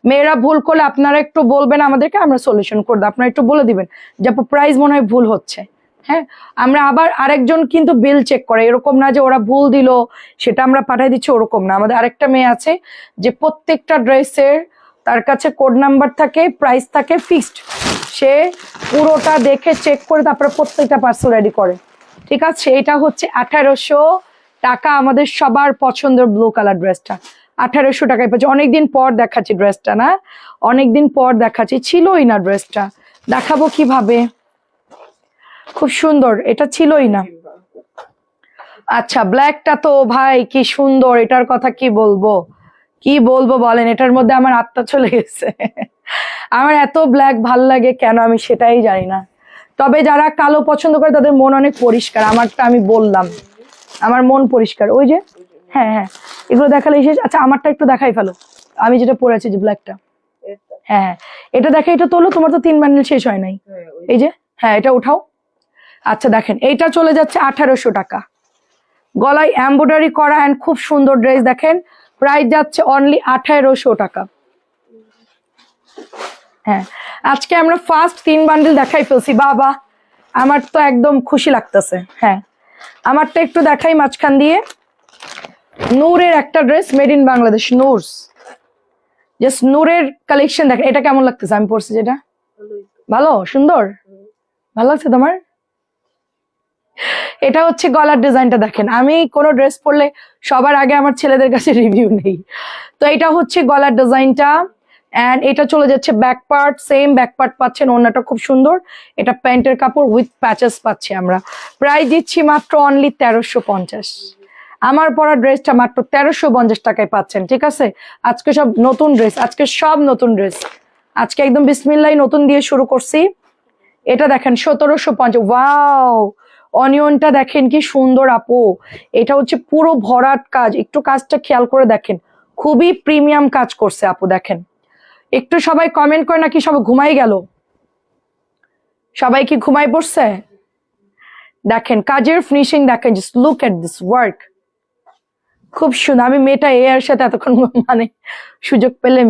মেয়েরা ভুল করলে আপনারা একটু বলবেন আমাদেরকে, আমরা সলিউশন করে দেব। আপনারা একটু বলে দিবেন যে প্রাইস মনে হয় ভুল হচ্ছে, হ্যাঁ আমরা আবার আরেকজন কিন্তু বিল চেক করে, এরকম না যে ওরা ভুল দিল সেটা আমরা পাঠিয়ে দিচ্ছি, ওরকম না। আমাদের আরেকটা মেয়ে আছে যে প্রত্যেকটা ড্রেসের তার কাছে কোড নাম্বার থাকে, প্রাইস থাকে ফিক্সড, সে পুরোটা দেখে চেক করে তারপরে প্রত্যেকটা পার্সেল রেডি করে, ঠিক আছে। এটা হচ্ছে 1800 টাকা, আমাদের সবার পছন্দের ব্লু কালার ড্রেসটা 1800 টাকায় পাচ্ছি। অনেকদিন পর দেখাচ্ছি ড্রেসটা, না অনেকদিন পর দেখাচ্ছি, ছিলই না ড্রেসটা, দেখাবো কিভাবে, খুব সুন্দর, এটা ছিলই না। আচ্ছা ব্ল্যাকটা তো ভাই কি সুন্দর, এটার কথা কি বলবো, কি বলবো বলেন, এটার মধ্যে আমার আত্মা চলে গেছে। আমার এত ব্ল্যাক ভাল লাগে কেন আমি সেটাই জানি না। তবে যারা কালো পছন্দ করে তাদের মন অনেক পরিষ্কার, আমারটা আমি বললাম আমার মন পরিষ্কার। ওই যে হ্যাঁ হ্যাঁ এগুলো দেখালে শেষ। আচ্ছা আমারটা একটু দেখাই ফেলো, আমি যেটা পরেছি যে ব্ল্যাকটা, হ্যাঁ হ্যাঁ এটা দেখে, এটা তোলো, তোমার তো 3 বান্ডেল শেষ হয় নাই, এই যে হ্যাঁ এটা উঠাও। আচ্ছা দেখেন এইটা চলে যাচ্ছে 1800 টাকা, গলায় এমব্রয়ডারি করা অ্যান্ড খুব সুন্দর ড্রেস, দেখেন প্রাইস যাচ্ছে অনলি 1800 টাকা। হ্যাঁ আজকে আমরা ফার্স্ট 3 বান্ডেল দেখাই ফেলছি, বাবা আমার তো একদম খুশি লাগতেছে। হ্যাঁ আমারটা একটু দেখাই মাঝখান দিয়ে, নূরের একটা dress, made in Bangladesh, Noor's, just নূরের কালেকশন দেখেন, এটা কেমন লাগতেছে আমি পরছি যেটা, ভালো সুন্দর, ভালো লাগছে তোমার? এটা হচ্ছে গলার ডিজাইনটা দেখেন, আমি কোনো ড্রেস পরলে সবার আগে আমার ছেলেদের কাছে রিভিউ নেই, তো এটা হচ্ছে গলার ডিজাইনটা। এন্ড এটা চলে যাচ্ছে back part, same back part পাচ্ছেন, ওড়নাটা খুব সুন্দর, এটা প্যান্টের কাপড় উইথ প্যাচেস পাচ্ছি আমরা। প্রাইস দিচ্ছি মাত্র অনলি 1350, আমার পরা ড্রেসটা মাত্র 1350 টাকায় পাচ্ছেন, ঠিক আছে? আজকে সব নতুন ড্রেস, আজকে সব নতুন ড্রেস, আজকে একদম বিসমিল্লাহ নতুন দিয়ে শুরু করছি। এটা দেখেন 1750, ওয়াও অনিয়নটা দেখেন কি সুন্দর আপু, এটা হচ্ছে পুরো ভরাট কাজ, একটু কাজটা খেয়াল করে দেখেন, খুবই প্রিমিয়াম কাজ করছে আপু, দেখেন একটু সবাই কমেন্ট করে নাকি সবাই ঘুমাই গেল, সবাই কি ঘুমাই পড়ছে? দেখেন কাজের ফিনিশিং দেখেন, just look at this work, খুব সুন্দর। আমি মেটা এ এর সাথে এতক্ষণ মানে সুযোগ পেলে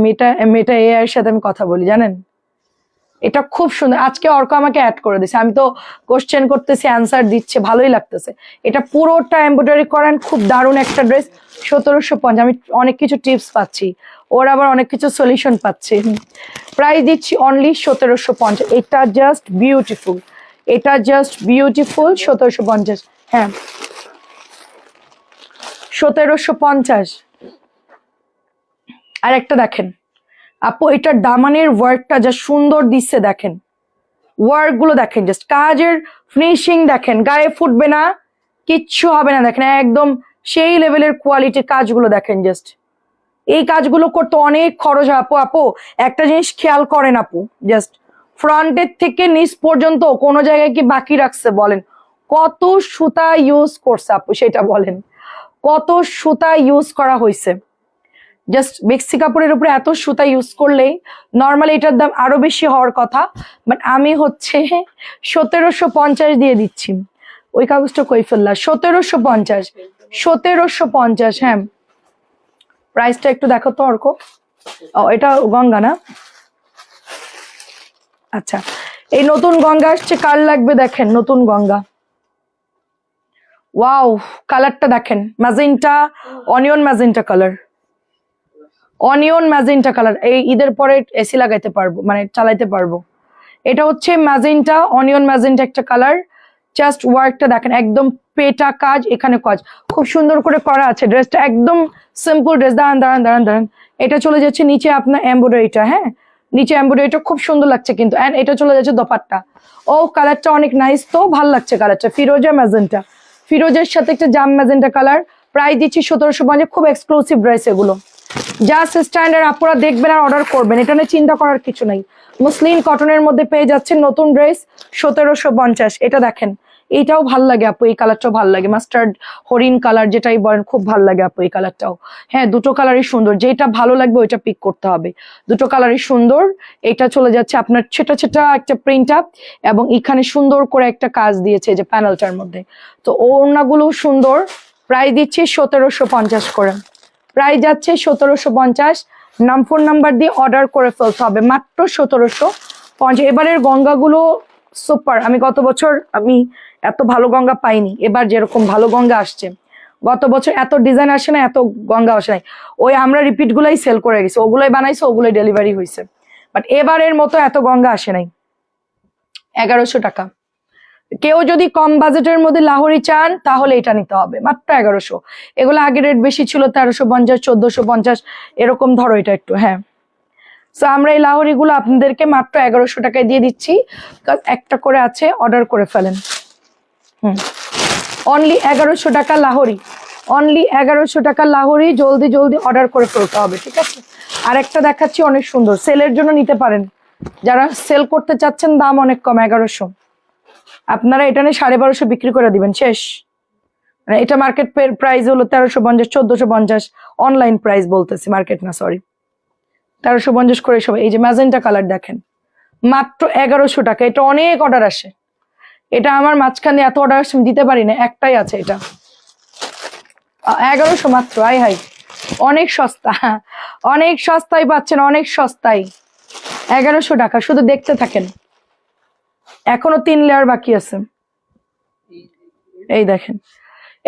মেটা এ এর সাথে আমি কথা বলি, জানেন এটা খুব সুন্দর। আজকে অর্ক আমাকে অ্যাড করে দিছে, আমি তো কোশ্চেন করতেছি অ্যান্সার দিচ্ছে, ভালোই লাগতেছে। এটা পুরোটা এমব্রয়ডারি করেন, খুব দারুণ একটা ড্রেস, 1750। আমি অনেক কিছু টিপস পাচ্ছি, ওর আবার অনেক কিছু সলিউশন পাচ্ছি। প্রাইস দিচ্ছি অনলি 1750, এটা জাস্ট বিউটিফুল, এটা জাস্ট বিউটিফুল, 1750। হ্যাঁ 1750। আর একটা দেখেন আপু, এটার দামানের ওয়ার্কটা যা সুন্দর দিচ্ছে, দেখেন ওয়ার্ক গুলো দেখেন, জাস্ট কাজের ফিনিশিং দেখেন, গায়ে ফুটবে না, কিচ্ছু হবে না, দেখেন একদম সেই লেভেলের কোয়ালিটির কাজগুলো দেখেন। জাস্ট এই কাজগুলো করতে অনেক খরচ হয় আপু। আপু একটা জিনিস খেয়াল করেন আপু, জাস্ট ফ্রন্টের থেকে নিচ পর্যন্ত কোনো জায়গায় কি বাকি রাখছে বলেন? কত সুতা ইউজ করছে আপু সেটা বলেন, কত সুতা ইউজ করা হয়েছে। জাস্ট বেক্সি কাপড়ের উপরে এত সুতা ইউজ করলেই নর্মালি এটার দাম আরো বেশি হওয়ার কথা, বাট আমি হচ্ছে 1750 দিয়ে দিচ্ছি। ওই কাগজটা কই ফেললা? 1750, 1750। হ্যাঁ প্রাইসটা একটু দেখো তো অর্ক। ও এটা গঙ্গা না? আচ্ছা এই নতুন গঙ্গা আসছে, কার লাগবে দেখেন, নতুন গঙ্গা, ওয়াও কালারটা দেখেন, magenta, onion magenta colour, onion magenta colour. এই ঈদের পরে এসি লাগাইতে পারবো, মানে চালাইতে পারবো। এটা হচ্ছে ম্যাজেন্টা, অনিয়ন ম্যাজেন্টা একটা কালার, জাস্ট ওয়ার্কটা দেখেন, একদম পেটা কাজ, এখানে কাজ খুব সুন্দর করে করা আছে। ড্রেসটা একদম সিম্পল ড্রেস, দাঁড়ান দাঁড়ান দাঁড়ান দাঁড়ান, এটা চলে যাচ্ছে নিচে আপনার এমব্রয়ডারিটা, হ্যাঁ নিচে এমব্রয়ডারিটা খুব সুন্দর লাগছে কিন্তু, এন্ড এটা চলে যাচ্ছে দোপাট্টা। ও কালারটা অনেক নাইস, তো ভাল লাগছে কালারটা, ফিরোজা ম্যাজেন্টা, ফিরোজের সাথে একটা জাম ম্যাজেন্টা কালার। প্রাইস দিচ্ছি 1750, খুব এক্সক্লুসিভ ড্রেস এগুলো, জাস্ট স্ট্যান্ডার্ড আপনারা দেখবেন আর অর্ডার করবেন, এটা নিয়ে চিন্তা করার কিছু নাই। মুসলিন কটনের মধ্যে পেয়ে যাচ্ছেন নতুন ড্রেস 1750। এটা দেখেন, এইটাও ভাল লাগে আপু, এই কালারটাও ভাল লাগে, মাস্টার্ড হরিণ কালার যেটাই বলেন, খুব ভাল লাগে আপু এই কালারটাও। হ্যাঁ দুটো কালারই সুন্দর, যেটা ভালো লাগবে ওইটা পিক করতে হবে, দুটো কালারই সুন্দর। এটা চলে যাচ্ছে আপনার ছোটা ছোটা একটা প্রিন্ট আপ, এবং এখানে সুন্দর করে একটা কাজ দিয়েছে যে প্যানেলটার মধ্যে, তো ওড়নাগুলো সুন্দর। প্রাইস দিচ্ছি 1750 করে, প্রাইস যাচ্ছে 1750। ফোন নাম্বার দিয়ে অর্ডার করে ফেলতে হবে, মাত্র 1750। এবারের গঙ্গাগুলো সুপার, আমি গত বছর আমি এত ভালো গঙ্গা পাইনি, এবার যেরকম ভালো গঙ্গা আসছে, গত বছর এত ডিজাইন আসে না, এত গঙ্গা আসে নাই, ওই আমরা রিপিট গুলাই সেল করে গেছি, ওগুলোই বানাইছে, ওগুলোই ডেলিভারি হয়েছে, বাট এবারের মতো এত গঙ্গা আসে নাই। 1100 টাকা, কেউ যদি কম বাজেটের মধ্যে লাহোরি চান তাহলে এটা নিতে হবে মাত্র 1100। এগুলো আগে রেট বেশি ছিল 1350, 1450 এরকম ধরো এটা একটু। হ্যাঁ, তো আমরা এই লাহোরি গুলো আপনাদেরকে মাত্র 1100 টাকায় দিয়ে দিচ্ছি। একটা করে আছে, অর্ডার করে ফেলেন। অনলি 1100 টাকা লাহোরি, অনলি 1100 টাকা লাহোরি, জলদি জলদি অর্ডার করে ফেলতে হবে, ঠিক আছে? আর একটা দেখাচ্ছি অনেক সুন্দর, সেলের জন্য নিতে পারেন, যারা সেল করতে চাচ্ছেন, দাম অনেক কম 1100, আপনারা এটা নিয়ে 1250 বিক্রি করে দিবেন, শেষ। মানে এটা মার্কেট প্রাইস হলো 1350, 1450, অনলাইন প্রাইস বলতেছি, মার্কেট না, সরি। 1350 করে সবাই। এই যে ম্যাজেন্টা কালার দেখেন, মাত্র 1100 টাকা। এটা অনেক অর্ডার আসে, এটা আমার মাঝখানে এত অর্ডার আসে দিতে পারি না, একটাই আছে এটা, 1100 মাত্র। আই হাই, অনেক সস্তা, অনেক সস্তায় পাচ্ছেন, অনেক সস্তায় 1100 টাকা। শুধু দেখতে থাকেন, এখনো 3 লেয়ার বাকি আছে। এই দেখেন,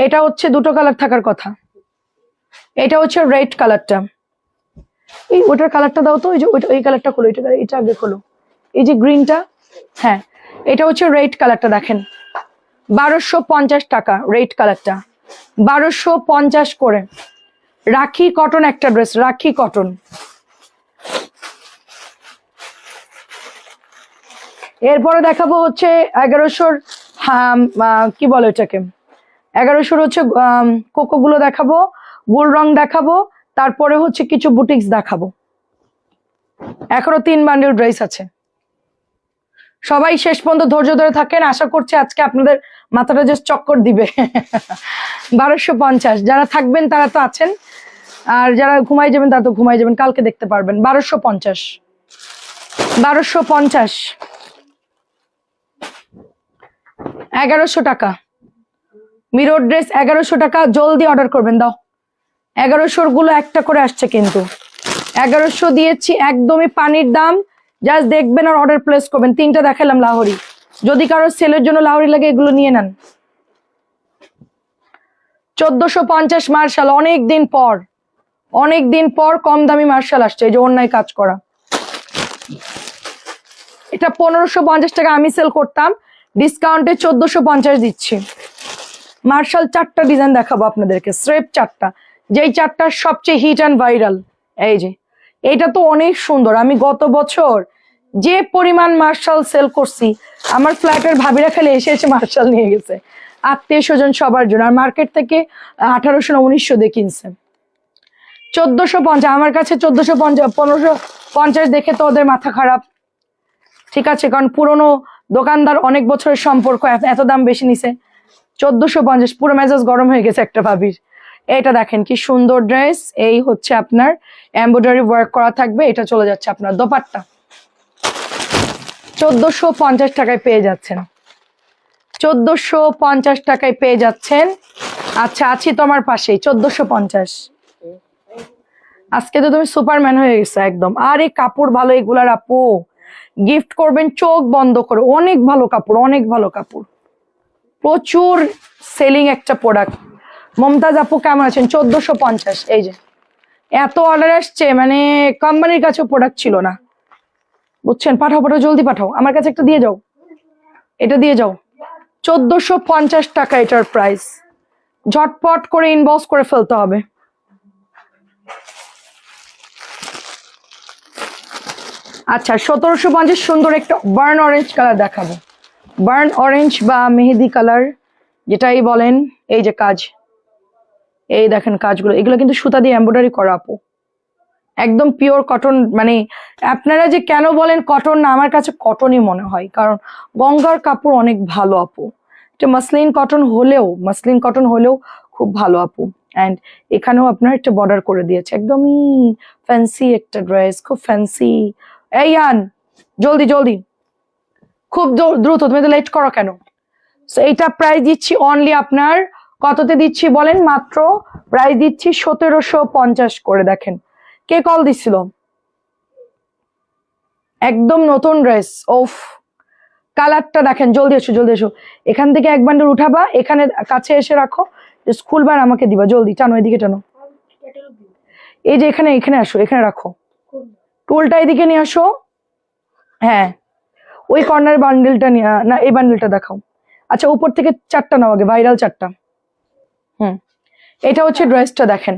এটা হচ্ছে দুটো কালার থাকার কথা, এটা হচ্ছে রেড কালারটা, এই ওটার কালারটা দাও তো, ওই যে ওই কালারটা খোলো, এটা আগে খোলো, এই যে গ্রিনটা। হ্যাঁ, এটা হচ্ছে রেড কালারটা, দেখেন 1250 টাকা রেড কালারটা, 1250 করে। রাখি কটন একটা ড্রেস, রাখি কটন। এরপরে দেখাবো হচ্ছে 1100-র, কি বলে এটাকে, 1100-র হচ্ছে কোকো গুলো দেখাবো, গোল রং দেখাবো, তারপরে হচ্ছে কিছু বুটিক্স দেখাবো। এখনো 3 বান্ডেল ড্রেস আছে, সবাই শেষ পর্যন্ত ধৈর্য ধরে থাকেন। আশা করছি আজকে আপনাদের মাথাটা জাস্ট চক্কর দিবে। 1250, যারা থাকবেন তারা তো আছেন, আর যারা ঘুমাই যাবেন তারা তো ঘুমাই যাবেন, কালকে দেখতে পারবেন। 1250, 1250, 1100 টাকা মিরর ড্রেস, 1100 টাকা। জলদি অর্ডার করবেন, দাও। 1100 গুলো একটা করে আসছে, কিন্তু 1100 দিয়েছি, একদমই পানির দাম। জাস্ট দেখবেন আর অর্ডার প্লেস করবেন। 3টা দেখালাম লাহোরি, যদি কারো সেলের জন্য লাহোরি লাগে এগুলো নিয়ে নেন। 1450 মার্শাল, অনেক দিন পর কম দামি মার্শাল আসছে, এই যে অন্যায় কাজ করা। এটা 1550 টাকা আমি সেল করতাম, ডিসকাউন্টে 1450 দিচ্ছি। মার্শাল 4টা ডিজাইন দেখাবো আপনাদেরকে, স্রেপ 4টা, যেই 4টা সবচেয়ে হিট অ্যান্ড ভাইরাল। এই যে এটা তো অনেক সুন্দর, আমি গত বছর যে পরিমাণ মার্শাল সেল করছি, আমার ফ্ল্যাটের ভাবিরা খালি এসে এসে মার্শাল নিয়ে গেছে, আত্মীয় স্বজন সবার জন্য। আর মার্কেট থেকে 1800 না 1900 দিয়ে কিনছে। 1450, আমার কাছে 1450, 1550 দেখে তো ওদের মাথা খারাপ, ঠিক আছে, কারণ পুরনো দোকানদার, অনেক বছরের সম্পর্ক, এত দাম বেশি নিছে। 1450, পুরো মেজাজ গরম হয়ে গেছে একটা ভাবির। এটা দেখেন কি সুন্দর ড্রেস, এই হচ্ছে আপনার এমব্রয়ডারি ওয়ার্ক করা থাকবে, এটা চলে যাচ্ছে আপনার দোপাট্টা। 1450 টাকায় পেয়ে যাচ্ছেন, 1450 টাকায় পেয়ে যাচ্ছেন। আচ্ছা, আছি তোমার পাশেই, 1450। আজকে তো তুমি সুপারম্যান হয়ে গেছো একদম। আর এই কাপড় ভালো এগুলার, আপু গিফট করবেন চোখ বন্ধ করে, অনেক ভালো কাপড়, অনেক ভালো কাপড়, প্রচুর সেলিং একটা প্রোডাক্ট। মমতাজ আপু কেমন আছেন? 1450। এই যে এত অর্ডার আসছে, মানে কোম্পানির কাছেও প্রোডাক্ট ছিল না, বুঝছেন? পাঠাও পাঠাও, জলদি পাঠাও, আমার কাছে একটা দিয়ে যাও, এটা দিয়ে যাও। 1450 টাকা এটার প্রাইস, ঝটপট করে ইনবক্স করে ফেলতে হবে। আচ্ছা, 1750 সুন্দর একটা বার্ন অরেঞ্জ কালার দেখাবো, বার্ন অরেঞ্জ বা মেহেদি কালার যেটাই বলেন। এই যে কাজ, এই দেখেন কাজগুলো, এগুলো কিন্তু সুতা দিয়ে এমব্রয়ডারি করা আপু, একদম পিওর কটন। মানে আপনারা যে কেন বলেন কটন না, আমার কাছে কটনই মনে হয়, কারণ গঙ্গার কাপড় অনেক ভালো আপু। এটা মাসলিন কটন হলেও খুব ভালো আপু। অ্যান্ড এখানেও আপনার একটা বর্ডার করে দিয়েছে, একদমই ফ্যান্সি একটা ড্রেস, খুব ফ্যান্সি। এই আন, জলদি জলদি, খুব দ্রুত, তুমি তো লেট করো কেন? এইটা প্রাইস দিচ্ছি অনলি আপনার কততে দিচ্ছি বলেন? মাত্র প্রাইস দিচ্ছি 1750 করে। দেখেন কে কল দিছিল, একদম নতুন ড্রেস। ওফ, কালারটা দেখেন, জলদি এসো জলদি এসো। এখান থেকে এক বান্ডেল উঠাবা, এখানে কাছে এসে রাখো, খুলবার আমাকে দিবা, জলদি টানো, এদিকে টানো। এই যে এখানে, এখানে আসো, এখানে রাখো টুলটা, এদিকে নিয়ে আসো। হ্যাঁ, ওই কর্নার বান্ডেলটা নিয়ে, না এই বান্ডেলটা দেখাও, আচ্ছা উপর থেকে 4টা নাও আগে, ভাইরাল 4টা। এটা হচ্ছে ড্রেসটা দেখেন,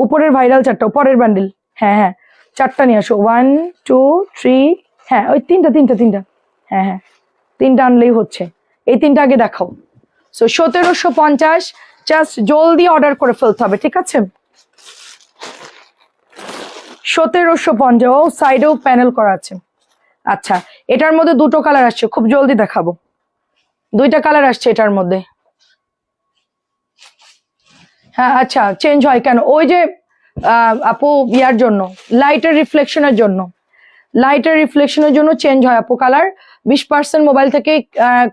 উপরের ভাইরাল 4টা, পরের বান্ডিল। হ্যাঁ হ্যাঁ 4টা নিয়ে আসো, 1 2 3, হ্যাঁ ওই তিনটা। হ্যাঁ হ্যাঁ 3টা আনলেই হচ্ছে। এই 3টা আগে দেখাও। সো 1750, জাস্ট জলদি অর্ডার করে ফেলতে হবে, ঠিক আছে? 1750। ও সাইডেও প্যানেল করা আছে। আচ্ছা এটার মধ্যে 2টো কালার আসছে, খুব জলদি দেখাবো। 2টা কালার আসছে এটার মধ্যে। হ্যাঁ আচ্ছা চেঞ্জ হয় কেন? ওই যে আপু ইয়ার জন্য, লাইটের রিফ্লেকশনের জন্য চেঞ্জ হয় আপু কালার। 20% মোবাইল থেকে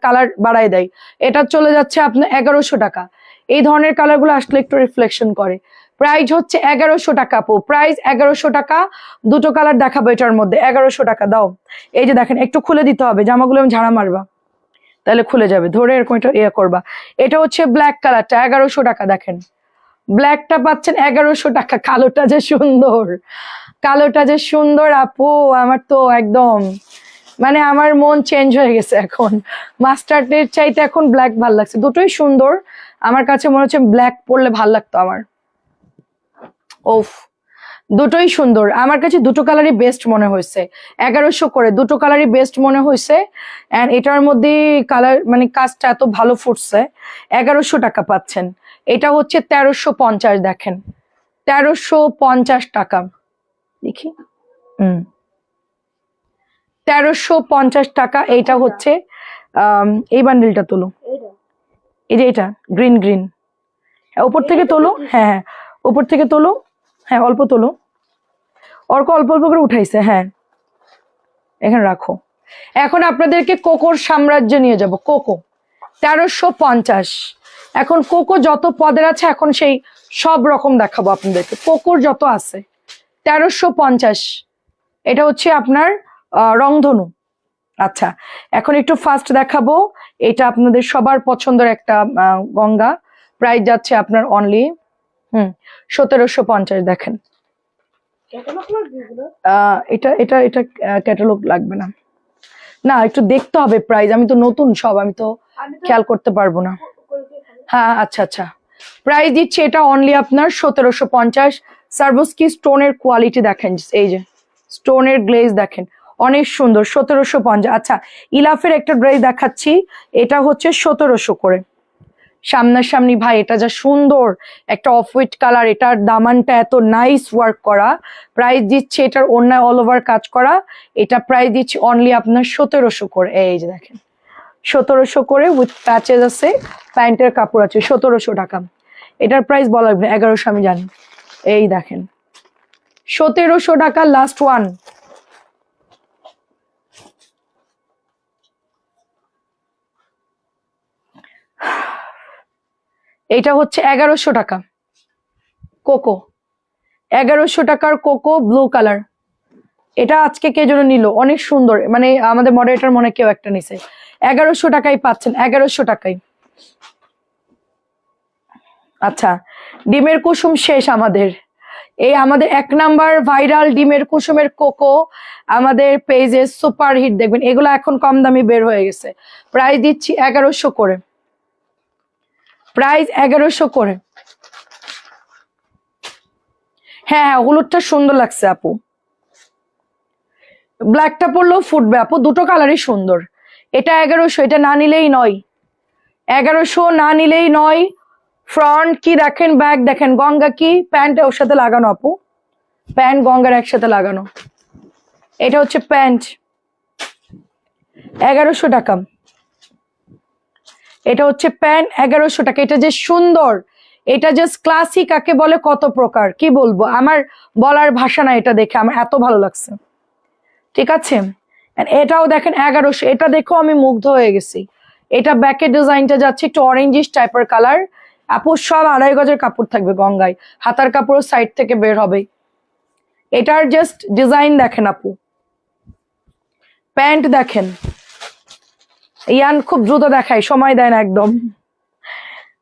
কালার বাড়ায় দেয়। এটা চলে যাচ্ছে আপনার 1100 টাকা। এই ধরনের কালারগুলো আসলে একটু রিফ্লেকশন করে। প্রাইস হচ্ছে 1100 টাকা আপু, প্রাইস 1100 টাকা। 2টো কালার দেখাবো এটার মধ্যে, 1100 টাকা দাও। এই যে দেখেন, একটু খুলে দিতে হবে, জামাগুলো আমি ঝাড়া মারবা তাহলে খুলে যাবে, ধরে এরকম এটা ইয়ে করবা। এটা হচ্ছে ব্ল্যাক কালারটা, 1100 টাকা। দেখেন ব্ল্যাকটা পাচ্ছেন 1100 টাকা। কালোটা যে সুন্দর আপু, আমার তো একদম মানে আমার মন চেঞ্জ হয়ে গেছে এখন। মাস্টার্ডের চাইতে এখন ব্ল্যাক ভাল লাগছে। দুটোই সুন্দর, আমার কাছে মনে হচ্ছে ব্ল্যাক পরলে ভাল লাগতো আমার। ওফ দুটোই সুন্দর, আমার কাছে 2টো কালারই বেস্ট মনে হয়েছে। 1100 করে 2টো কালারই বেস্ট মনে হয়েছে। এন্ড এটার মধ্যে কালার মানে কাজটা এত ভালো ফুটছে। 1100 টাকা পাচ্ছেন। এটা হচ্ছে 1350, দেখেন 1350 টাকা। দেখি 1350 টাকা। এইটা হচ্ছে এই বান্ডিলটা তোলো, এই যে এটা গ্রিন। হ্যাঁ উপর থেকে তোলো, হ্যাঁ উপর থেকে তোলো, হ্যাঁ অল্প তোলো, অল্প করে উঠাইছে। হ্যাঁ এখানে রাখো। এখন আপনাদেরকে কোকোর সাম্রাজ্য নিয়ে যাব। কোকো 1350। এখন কোকো যত পদের আছে এখন সেই সব রকম দেখাবো আপনাদেরকে, কোকোর যত আছে। 1350। এটা হচ্ছে আপনার রংধনু। আচ্ছা এখন একটু ফাস্ট দেখাবো। এটা আপনাদের সবার পছন্দের একটা গঙ্গা। প্রাইস যাচ্ছে আপনার অনলি 1750। দেখেন এটা ক্যাটালগ লাগবে না, না একটু দেখতে হবে প্রাইস। আমি তো নতুন সব, আমি তো খেয়াল করতে পারবো না। হ্যাঁ আচ্ছা প্রাইস দিচ্ছে এটা অনলি আপনার 1750। সার্ভোস্কি স্টোনের কোয়ালিটি দেখেন, এই যে স্টোনের গ্লেজ দেখেন, অনেক সুন্দর। 1750। আচ্ছা ইলাফের একটা ড্রেস দেখাচ্ছি, এটা হচ্ছে 1700 করে। সামনাসামনি ভাই এটা যা সুন্দর একটা অফ হোয়াইট কালার, এটার দামানটা এত নাইস ওয়ার্ক করা। প্রাইস দিচ্ছে এটার অন্যায় অল ওভার কাজ করা। এটা প্রাইস দিচ্ছে অনলি আপনার 1700 করে। এই যে দেখেন 1700 করে উইথ প্যাচেস আছে, প্যান্টের কাপড় আছে। 1700 টাকা। এটার প্রাইস বলা লাগবে 1100, আমি জানি। এই দেখেন 1700 টাকা, লাস্ট ওয়ান। এটা হচ্ছে 1100 টাকা কোকো, 1100 টাকার কোকো ব্লু কালার। এটা আজকে কে যেন নিল, অনেক সুন্দর, মানে আমাদের মডারেটর মনে কেউ একটা নিছে। 1100 টাকায় পাচ্ছেন, 1100 টাকায়। আচ্ছা ডিমের কুসুম শেষ আমাদের। এই আমাদের 1 নাম্বার ভাইরাল ডিমের কুসুমের কোকো আমাদের পেজে সুপার হিট, দেখবেন এগুলো এখন কম দামি বের হয়ে গেছে। প্রাইস দিচ্ছি 1100 করে, প্রাইস 1100 করে। হ্যাঁ হলুদটা সুন্দর লাগছে আপু, ব্ল্যাকটা পরলেও ফুটবে আপু, 2টো কালারই সুন্দর। এটা 1100, এটা না নিলেই নয়। 1100 না নিলেই নয়। ফ্রন্ট কি দেখেন, ব্যাক দেখেন, গঙ্গা কি প্যান্ট ওর সাথে লাগানো আপু, প্যান্ট গঙ্গার একসাথে লাগানো। এটা হচ্ছে প্যান্ট, 1100 টাকা। এটা হচ্ছে প্যান্ট 1100 টাকা। এটা যে সুন্দর, এটা জাস্ট ক্লাসিক কাকে বলে, কত প্রকার কি বলবো, আমার বলার ভাষা না। এটা দেখে আমার এত ভালো লাগছে, ঠিক আছে। এটাও দেখেন 1100, এটা দেখো আমি মুগ্ধ হয়ে গেছি। এটা ব্যাকের ডিজাইনটা যাচ্ছে একটু অরেঞ্জিশ টাইপের কালার। আপু সব 2.5 গজের কাপড় থাকবে গঙ্গায়, হাতার কাপড় সাইড থেকে বের হবে। এটার জাস্ট ডিজাইন দেখেন আপু, প্যান্ট দেখেন। ইয়ান খুব দ্রুত দেখায়, সময় দেয় না একদম।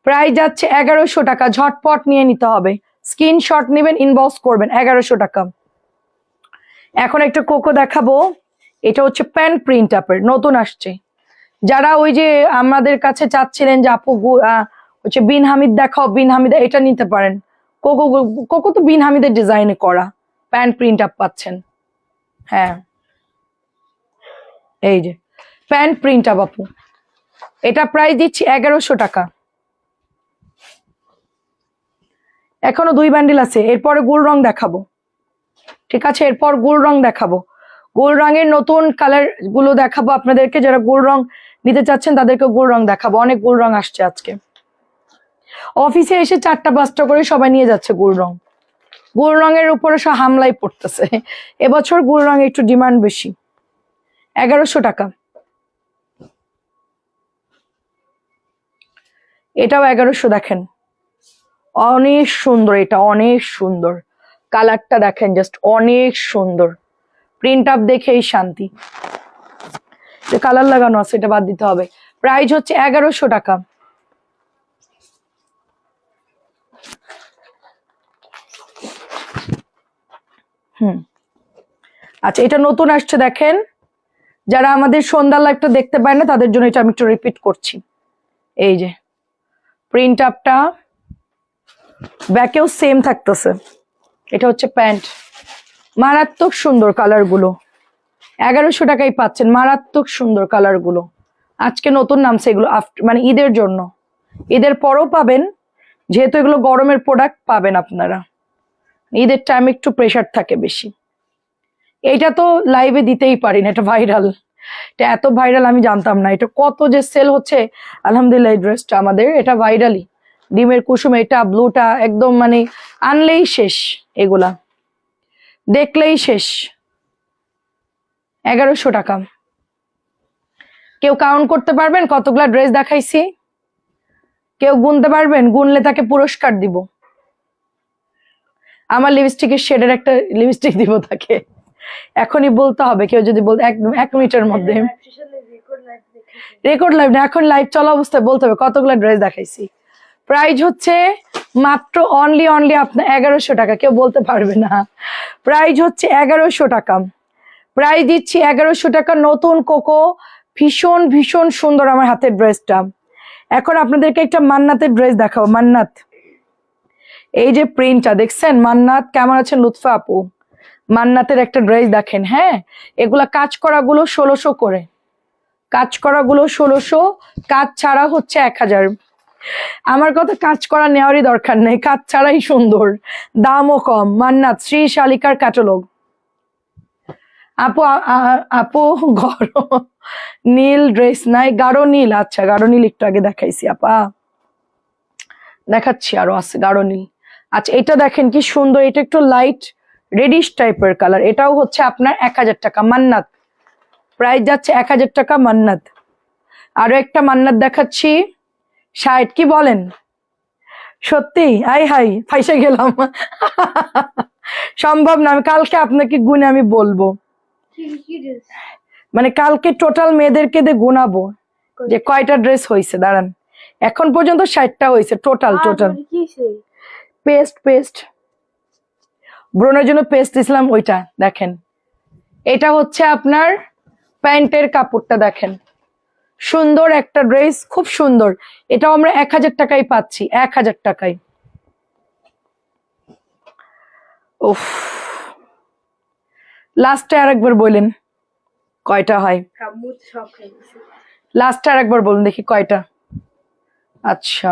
প্রাইস যাচ্ছে 1100 টাকা, ঝটপট নিয়ে নিতে হবে। স্ক্রিনশট নেবেন, ইনবক্স করবেন, 1100 টাকা। এখন একটা কোকো দেখাবো, এটা হচ্ছে প্যান্ট প্রিন্ট আপের, নতুন আসছে। যারা ওই যে আমাদের কাছে চাচ্ছিলেন যে আপু হচ্ছে বিন হামিদ দেখাও, বিন হামিদ, এটা নিতে পারেন। কোকো কোকো তো বিন হামিদের ডিজাইনে করা, প্যান্ট প্রিন্ট আপ পাচ্ছেন। হ্যাঁ এই যে প্যান্ট প্রিন্ট আপ আপু, এটা প্রাইস দিচ্ছি 1100 টাকা। এখনো 2 বান্ডিল আছে, এরপরে গোল রং দেখাবো। ঠিক আছে, এরপর গোল রং দেখাবো, গোল রঙের নতুন কালার গুলো দেখাবো আপনাদেরকে। যারা গোল রং নিতে চাচ্ছেন তাদেরকে গোল রং দেখাবো, অনেক গোল রং আসছে আজকে। অফিসে এসে 4টা 5টা করে সবাই নিয়ে যাচ্ছে গোল রং। গোল রঙের উপরে সব হামলাই পড়তেছে, এবছর গোল রঙে একটু ডিমান্ড বেশি। 1100 টাকা। এটাও 1100, দেখেন অনেক সুন্দর, এটা অনেক সুন্দর, কালারটা দেখেন জাস্ট অনেক সুন্দর, প্রিন্ট আপ দেখেই শান্তি। কালার লাগানো আছে, এটা বাদ দিতে হবে। প্রাইস হচ্ছে 1100 টাকা। আচ্ছা, এটা নতুন আসছে দেখেন, যারা আমাদের সন্ধ্যা লাইভটা দেখতে পায় না তাদের জন্য এটা আমি একটু রিপিট করছি। এই যে প্রিন্ট আপটা ব্যাকেও সেম থাকতেছে, এটা হচ্ছে প্যান্ট, মারাত্মক সুন্দর কালার গুলো। 1100 টাকায় পাচ্ছেন, মারাত্মক সুন্দর কালার গুলো। আজকে নতুন নামছে এগুলো, মানে ঈদের জন্য, ঈদের পরও পাবেন, যেহেতু এগুলো গরমের প্রোডাক্ট পাবেন আপনারা। ঈদের টাইম একটু প্রেশার থাকে বেশি। এইটা তো লাইভে দিতেই পারি না, এটা ভাইরাল, এটা এত ভাইরাল আমি জানতাম না, এটা কত যে সেল হচ্ছে। আলহামদুলিল্লাহ এই ড্রেসটা আমাদের এটা ভাইরালি, ডিমের কুসুম, এটা ব্লুটা একদম মানে আনলেই শেষ, এগুলা দেখলেই শেষ। 1100 টাকা। কেউ কাউন্ট করতে পারবেন কতগুলা ড্রেস দেখাইছি? কেউ গুনতে পারবেন? গুনলে তাকে পুরস্কার দিব, আমার লিপস্টিকের শেডের একটা লিপস্টিক দিব তাকে। এখনই বলতে হবে, কেউ যদি বলতে একদম 1 মিনিটের মধ্যে। রেকর্ড লাইভ না, এখন লাইভ চলা অবস্থায় বলতে হবে কতগুলো ড্রেস দেখাইছি। প্রাইস হচ্ছে মাত্র অনলি আপনার 1100 টাকা, কেউ বলতে পারবে না। প্রাইস হচ্ছে 1100 টাকা, প্রাইস দিচ্ছি 1100 টাকা। নতুন কোকো, ভীষণ ভীষণ সুন্দর আমার হাতের ড্রেসটা। এখন আপনাদেরকে একটা মান্নাতের ড্রেস দেখাবো, মান্নাত। এই যে প্রিন্টটা দেখছেন, মান্নাত কেমন আছেন লুৎফা আপু? মান্নাতের একটা ড্রেস দেখেন। হ্যাঁ, এগুলা কাজ করা গুলো 1600 করে, কাজ করা গুলো 1600, কাজ ছাড়া হচ্ছে 1000। আমার কথা কাজ করা নেওয়ারই দরকার নেই, কাজ ছাড়াই সুন্দর, দামও কম। মান্নাত, শ্রী শালিকার ক্যাটালগ। আপু আপু গাঢ় নীল ড্রেস নাই, গাঢ় নীল, আচ্ছা গাঢ় নীল একটু আগে দেখাইছি আপা, দেখাচ্ছি আরো আছে গাঢ় নীল। আচ্ছা, এটা দেখেন কি সুন্দর, এটা একটু লাইট রেডিশ টাইপের কালার, এটাও হচ্ছে আপনার 1000 টাকা। মান্নাত প্রাইস যাচ্ছে 1000 টাকা মান্নাত। আরো একটা মান্নাত দেখাচ্ছি, 60। কি বলেন সত্যি? আই হাই, ফাইসে গেলাম। সম্ভব না, আমি কালকে আপনাকে গুনে আমি বলবো, মানে কালকে টোটাল মেয়েদেরকে দিয়ে গুনাবো যে কয়টা ড্রেস হয়েছে। দাঁড়ান, এখন পর্যন্ত 60টা হয়েছে টোটাল। পেস্ট ব্রণের জন্য পেস্ট দিছিলাম, ওইটা দেখেন। এটা হচ্ছে আপনার প্যান্টের কাপড়টা দেখেন, সুন্দর একটা ড্রেস, খুব সুন্দর। এটাও আমরা 1000 টাকায় পাচ্ছি, 1000 টাকায়। উফ, লাস্টে আরেকবার বলেন কয়টা হয়, লাস্টে আরেকবার বলুন দেখি কয়টা। আচ্ছা,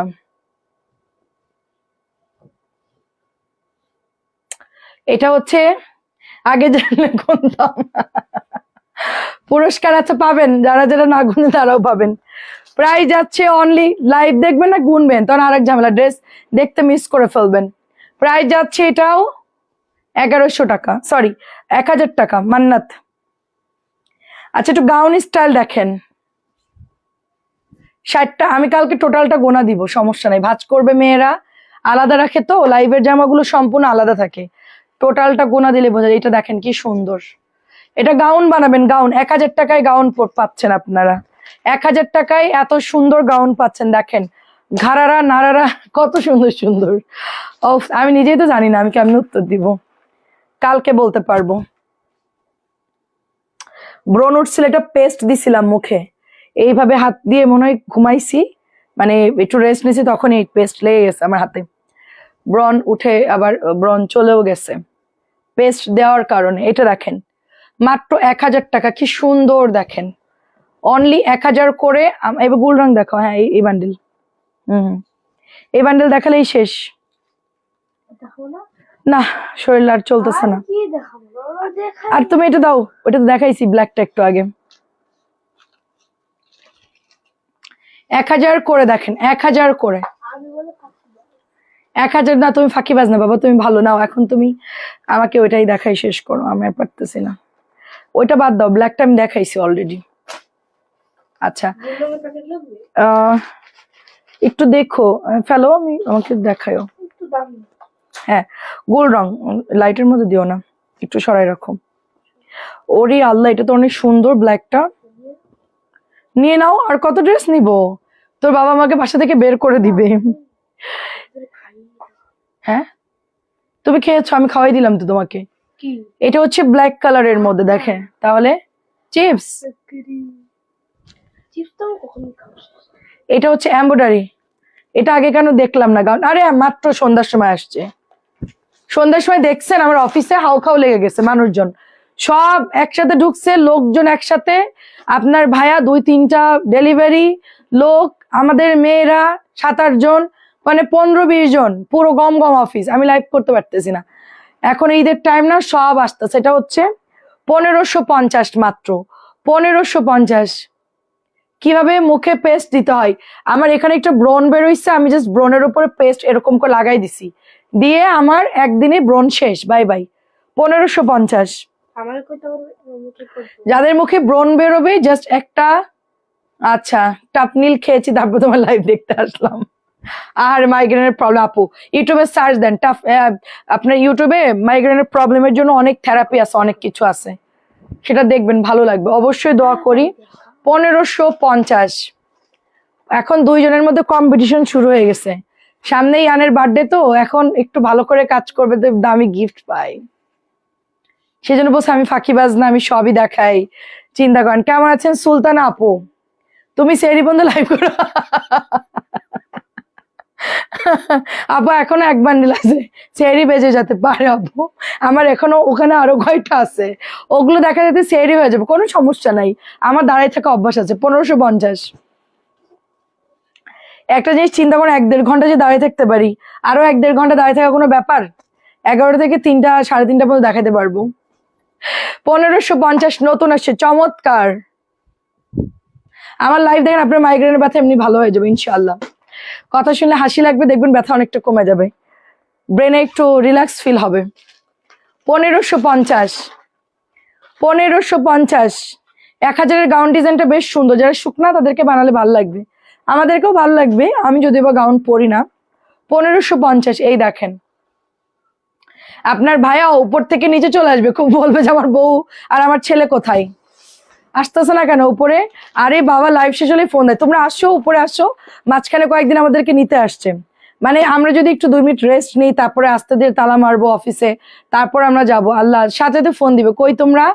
এটা হচ্ছে আগে জানলে গুনতাম। পুরস্কার আছে পাবেন, যারা যারা না গুনে তারাও পাবেন। প্রাইস যাচ্ছে অনলি, লাইভ দেখবেন না গুনবেন তখন আরেক ঝামেলা, ড্রেস দেখতে মিস করে ফেলবেন। প্রাইস যাচ্ছে এটাও 1100 টাকা, সরি 1000 টাকা মান্নাত। আচ্ছা, একটু গাউন স্টাইল দেখেন, 60টা। আমি কালকে টোটালটা গোনা দিব, সমস্যা নাই, ভাঁজ করবে মেয়েরা, আলাদা রাখে তো, লাইভের জামাগুলো সম্পূর্ণ আলাদা থাকে, টোটালটা গোনা দিলে বোঝা যায়। এটা দেখেন কি সুন্দর, এটা গাউন বানাবেন, গাউন 1000 টাকায় গাউন পাচ্ছেন আপনারা, 1000 টাকায় এত সুন্দর গাউন পাচ্ছেন। দেখেন ঘাড়ারা নাড়ারা কত সুন্দর সুন্দর। ও, আমি নিজেই তো জানি না আমি কেমন উত্তর দিব, কালকে বলতে পারবো। ব্রণ উঠছিল, এটা পেস্ট দিছিলাম মুখে, এইভাবে হাত দিয়ে মনে হয় ঘুমাইছি, মানে একটু রেস্ট নিয়েছি, তখন এই পেস্ট লেগে গেছে আমার হাতে, ব্রণ উঠে আবার ব্রণ চলেও গেছে পেস্ট দেওয়ার কারণে। এটা দেখেন মাত্র 1000 টাকা, কি সুন্দর দেখেন, অনলি 1000 করে। এবার গোল্ড রং দেখো, হ্যাঁ এই বান্ডিল, এই বান্ডিল দেখালেই শেষ। না শরীর আর চলতেছে না। আর তুমি এটা দাও, ওটা তো দেখাইছি ব্ল্যাকটা একটু আগে। 1000 করে দেখেন, 1000 করে। 1000 না, তুমি ফাঁকিবাজ না বাবা, তুমি ভালো নাও। এখন তুমি আমাকে ওইটাই দেখাই শেষ করো, আমি আর পারতেছি না। ওইটা বাদ দাও, ব্ল্যাকটা আমি দেখাইছি অলরেডি। আচ্ছা একটু দেখো, ফেলো, আমি আমাকে দেখাও। হ্যাঁ গোল্ড রং, লাইটের মধ্যে দিও না, একটু সরাই রাখো। ওরে আল্লাহ, এটা তো অনেক সুন্দর, ব্ল্যাকটা নিয়ে নাও। আর কত ড্রেস নিব? তোর বাবা আমাকে বাসা থেকে বের করে দিবে। হ্যাঁ তুমি খেয়েছো, আমি খাওয়াই দিলাম তো তোমাকে। এটা হচ্ছে ব্ল্যাক কালারের মধ্যে, দেখে তাহলে চিপস। এটা হচ্ছে এমব্রয়ডারি। এটা আগে কেন দেখলাম না গাউন? আরে মাত্র সন্ধ্যার সময় আসছে, সন্ধ্যার সময় দেখছেন আমার অফিসে হাউ খাও লেগে গেছে, মানুষজন সব একসাথে ঢুকছে, লোকজন একসাথে, আপনার ভাইয়া 2-3টা ডেলিভারি লোক, আমাদের মেয়েরা 7-8 জন, মানে 15-20 জন, পুরো গম গম অফিস। আমি লাইভ করতে পারতেছি না, এখন ঈদের টাইম না, সব আসতেছে। এটা হচ্ছে 1550 মাত্র, 1550। কিভাবে মুখে পেস্ট দিতে হয়, আমার এখানে একটা ব্রণ বেরোইছে, আমি জাস্ট ব্রণের উপরে পেস্ট এরকম করে লাগাই দিছি, দিয়ে আমার একদিনে ব্রণ শেষ, বাই বাই। 1550। যাদের মুখে ব্রণ বেরোবে জাস্ট একটা, আচ্ছা টাপনিল খেয়েছি তারপর তোমার লাইভ দেখতে আসলাম। আর মাইগ্রেনের প্রবলেম, আপু ইউটিউবে সার্চ দেন, আপনার ইউটিউবে মাইগ্রেনের প্রবলেমের জন্য অনেক থেরাপি আছে, অনেক কিছু আছে, সেটা দেখবেন, ভালো লাগবে। অবশ্যই দোয়া করি। 1550। এখন 2 জনের মধ্যে কম্পিটিশন শুরু হয়ে গেছে, সামনেই আনের বার্থডে, তো এখন একটু ভালো করে কাজ করবে তো দামি গিফট পাই, সেজন্য বলছে আমি ফাঁকিবাজ না, আমি সবই দেখাই। চিন্তা করেন। কেমন আছেন সুলতানা আপু? তুমি সেরি বন্ধু লাইভ করো। আপু এখনো 1 বান্ডিল আছে, সেরি বেজে যেতে পারে আপু, আমার এখনো ওখানে আরো কয়টা আছে, ওগুলো দেখা যেতে সেরি হয়ে যাবে, কোনো সমস্যা নাই, আমার দাঁড়ায় থাকা অভ্যাস আছে। 1550। একটা জিনিস চিন্তা করো, 1-1.5 ঘন্টা যে দাঁড়িয়ে থাকতে পারি, আরো 1-1.5 ঘন্টা দাঁড়িয়ে থাকা কোনো ব্যাপার? 11টা থেকে 3টা 3:30 পর্যন্ত দেখাতে পারবো। 1550 নতুন আসছে, চমৎকার। আমার লাইভ দেখেন, আপনার মাইগ্রেনের ব্যথা এমনি ভালো হয়ে যাবে ইনশাআল্লাহ। কথা শুনলে হাসি লাগবে, দেখবেন ব্যথা অনেকটা কমে যাবে, ব্রেনে একটু রিল্যাক্স ফিল হবে। 1550। 1550। 1000-এর গাউন ডিজাইনটা বেশ সুন্দর, যারা শুকনা তাদেরকে বানালে ভালো লাগবে, আমাদেরকেও ভালো লাগবে, আমি যদিও বা গাউন পরি না। 1550। এই দেখেন, আপনার ভাইয়া উপর থেকে নিচে চলে আসবে, খুব বলবে যে আমার বউ আর আমার ছেলে কোথায়, আসতেছে না কেন উপরে? আরে বাবা লাইভ শেষ হলে ফোন দেয়, তোমরা আসছো উপরে আসছো, মাঝখানে কয়েকদিন আমাদেরকে নিতে আসছে, মানে আমরা যদি একটু 2 মিনিট রেস্ট নিই, তারপরে আস্তে ধীরে তালা মারবো অফিসে, তারপর আমরা যাব, আল্লাহ সাথে ফোন দিবে, কই তোমরা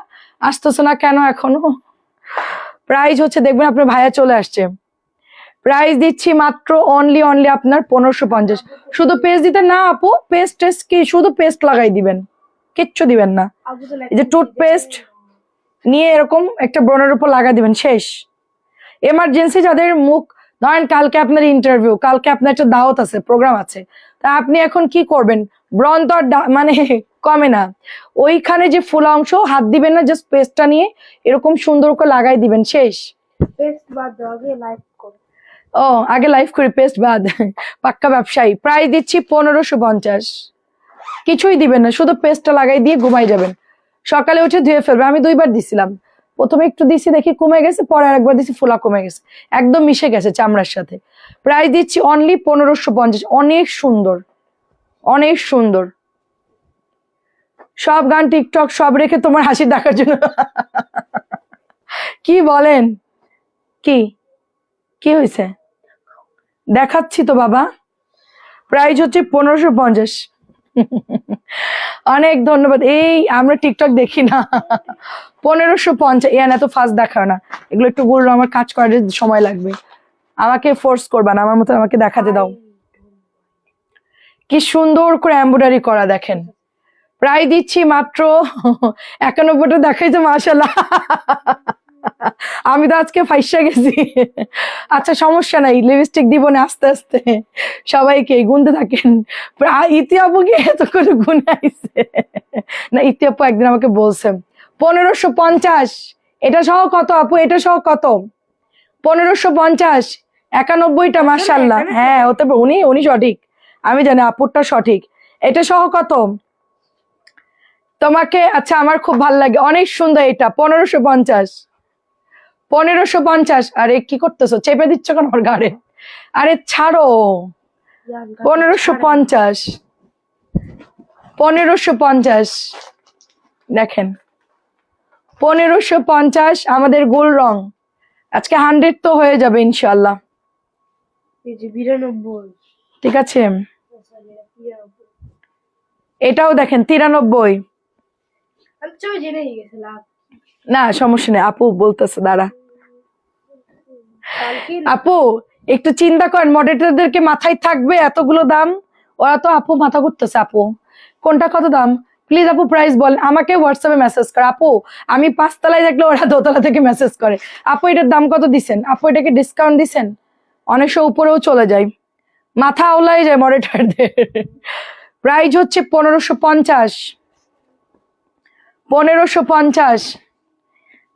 আসতেছো না কেন এখনো? প্রাইস হচ্ছে দেখবেন আপনার ভাইয়া চলে আসছে, প্রাইস দিচ্ছি মাত্র অনলি আপনার 1550। শুধু পেস্ট দিতে না আপু, পেস্ট কি শুধু পেস্ট লাগাই দিবেন, কিচ্ছু দিবেন না, এই যে টুথপেস্ট নিয়ে এরকম একটা ব্রণের উপর লাগা দিবেন, শেষ। এমার্জেন্সি যাদের মুখ, ধরেন কালকে আপনার ইন্টারভিউ, কালকে আপনার একটা দাওয়াত আছে, প্রোগ্রাম আছে, তা আপনি এখন কি করবেন? ব্রণ তো আর মানে কমে না, ওইখানে যে ফুল অংশ হাত দিবেন না, জাস্ট পেস্টটা নিয়ে এরকম সুন্দর করে লাগাই দিবেন, শেষ। ও আগে লাইভ করি, পেস্ট বাদ, পাক্কা ব্যবসায়ী। প্রাইস দিচ্ছি 1550। কিছুই দিবেন না, শুধু পেস্টটা লাগাই দিয়ে ঘুমাই যাবেন, সকালে উঠে ধুয়ে ফেলবে। আমি 2 বার দিছিলাম, প্রথমে একটু দিছি দেখি কমে গেছে, পরে আরেকবার দিছি ফুলা কমে গেছে, একদম মিশে গেছে চামড়ার সাথে। প্রাইস দিচ্ছি অনলি 1550। অনেক সুন্দর, অনেক সুন্দর। সব গান টিকটক সব রেখে তোমার হাসি দেখার জন্য। কি বলেন? কি কি হয়েছে? দেখাচ্ছি তো বাবা। প্রাইস হচ্ছে 1550। অনেক ধন্যবাদ। এই আমরা টিকটক দেখি না। 1550 ইয়ান এত ফাস্ট দেখাও না, এগুলো একটু গুলো আমার কাজ করার সময় লাগবে, আমাকে ফোর্স করবা না, আমার মতো আমাকে দেখাতে দাও। কি সুন্দর করে এমব্রয়ডারি করা দেখেন। প্রায় দিচ্ছি মাত্র 91টা, দেখাই তো মাশাআল্লাহ। আমি তো আজকে ফাইসা গেছি। আচ্ছা সমস্যা নাই, লিপস্টিক দিব না আস্তে আস্তে, সবাইকে গুনতে থাকেন। ইতি আপুকে এত করে গুনে আইছে না, ইতি আপু একদিন আমাকে বলছে 1550, এটা সহ কত আপু, এটা সহ কত? 1550, 91টা মাশাআল্লাহ। হ্যাঁ হতে পারে, উনি সঠিক, আমি জানি আপুরটা সঠিক। এটা সহ কত তোমাকে? আচ্ছা আমার খুব ভালো লাগে, অনেক সুন্দর এটা। 1550, 1550। আরে কি করতেছো, চেপে দিচ্ছ কেন আমার গাড়ে? আরে ছাড়ো। 1550, 1550 দেখেন, 1550 আমাদের গোল রং। আজকে 100 তো হয়ে যাবে ইনশাল্লাহ। 92, ঠিক আছে, এটাও দেখেন 93। আচ্ছা জেনে গেছিলাম। না সমস্যা নেই, আপু বলতেছে দাঁড়া। আপু একটু চিন্তা করেন, মডারেটরদেরকে মাথায় থাকবে এতগুলো দাম, ওরা তো আপু মাথা ঘুরতেছে। আপু কোনটা কত দাম প্লিজ আপু প্রাইস বল, আমাকে হোয়াটসঅ্যাপে মেসেজ করে। আপু আমি 5 তলায় থাকলে ওরা 2 তলা থেকে মেসেজ করে, আপু এটার দাম কত দিছেন, আপু এটাকে ডিসকাউন্ট দিছেন। অনেক সময় উপরেও চলে যায়, মাথা আওলাই যায় মডারেটরদের। প্রাইস হচ্ছে 1550, 1550।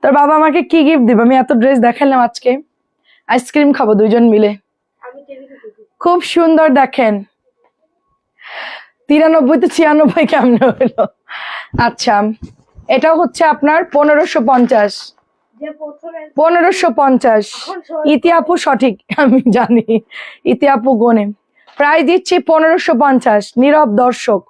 তোর বাবা আমাকে কি গিফট দিবে? আমি এত ড্রেস দেখালাম আজকে, আইসক্রিম খাবো 2জন মিলে। খুব সুন্দর দেখেন। 93 তো 96 কেমনে হলো? আচ্ছা এটাও হচ্ছে আপনার 1550, 1550। ইতি আপু সঠিক, আমি জানি ইতি আপু গোনে। প্রাইস দিচ্ছি 1550, নীরব দর্শক।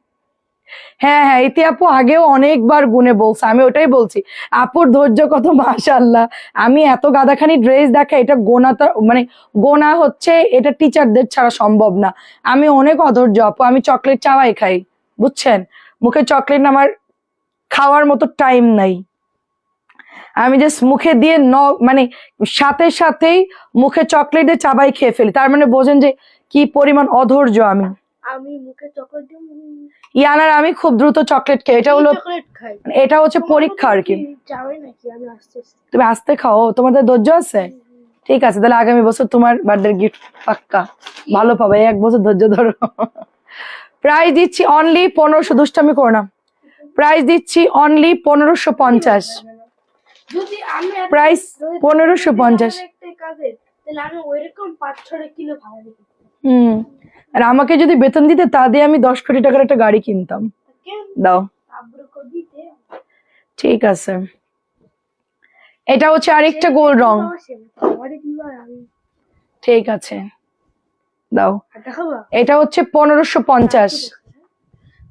হ্যাঁ হ্যাঁ, ইতি আপু আগেও অনেকবার গুনে বলছে, আমি ওটাই বলছি আপুর ধৈর্য কত মাশাআল্লাহ। আমি এত গাদাখানি ড্রেস দেখা, এটা গোনাটা মানে গোনা হচ্ছে, এটা টিচারদের ছাড়া সম্ভব না। আমি অনেক অধৈর্য আপু, আমি চকলেট চাওয়াই খাই বুঝছেন, মুখে চকলেট আমার খাওয়ার মতো টাইম নাই। আমি জাস্ট মুখে দিয়ে মানে সাথে সাথেই মুখে চকলেটে চাবাই খেয়ে ফেলি, তার মানে বোঝেন যে কি পরিমাণ অধৈর্য আমি। আমি মুখে চকলেট দিই, ইয়ানার আমি খুব দ্রুত চকলেট খাই, এটা হলো চকলেট খাই। এটা হচ্ছে পরীক্ষা আর কি। চাওয়াই নাকি আমি আস্তে আস্তে। তুমি আস্তে খাও, তোমাদের ধৈর্য আছে? ঠিক আছে, তাহলে আগামী বছর তোমার বার্থডে গিফট পাক্কা ভালো পাবে, 1 বছর ধৈর্য ধরো। প্রাইস দিচ্ছি অনলি 1500, দুষ্টামি করো না। প্রাইস দিচ্ছি অনলি 1550, যদি আমি প্রাইস 1550। একটা কাজে তাহলে আমি ওইরকম 5-6 কিলো ভাড়া দিই। আর আমাকে যদি বেতন দিতে, তা দিয়ে আমি 10 কোটি টাকার একটা গাড়ি কিনতাম। দাও, আব্বুকে দিতে ঠিক আছে। এটা হচ্ছে আরেকটা গোল রং, ঠিক আছে দাও। এটা হচ্ছে 1550।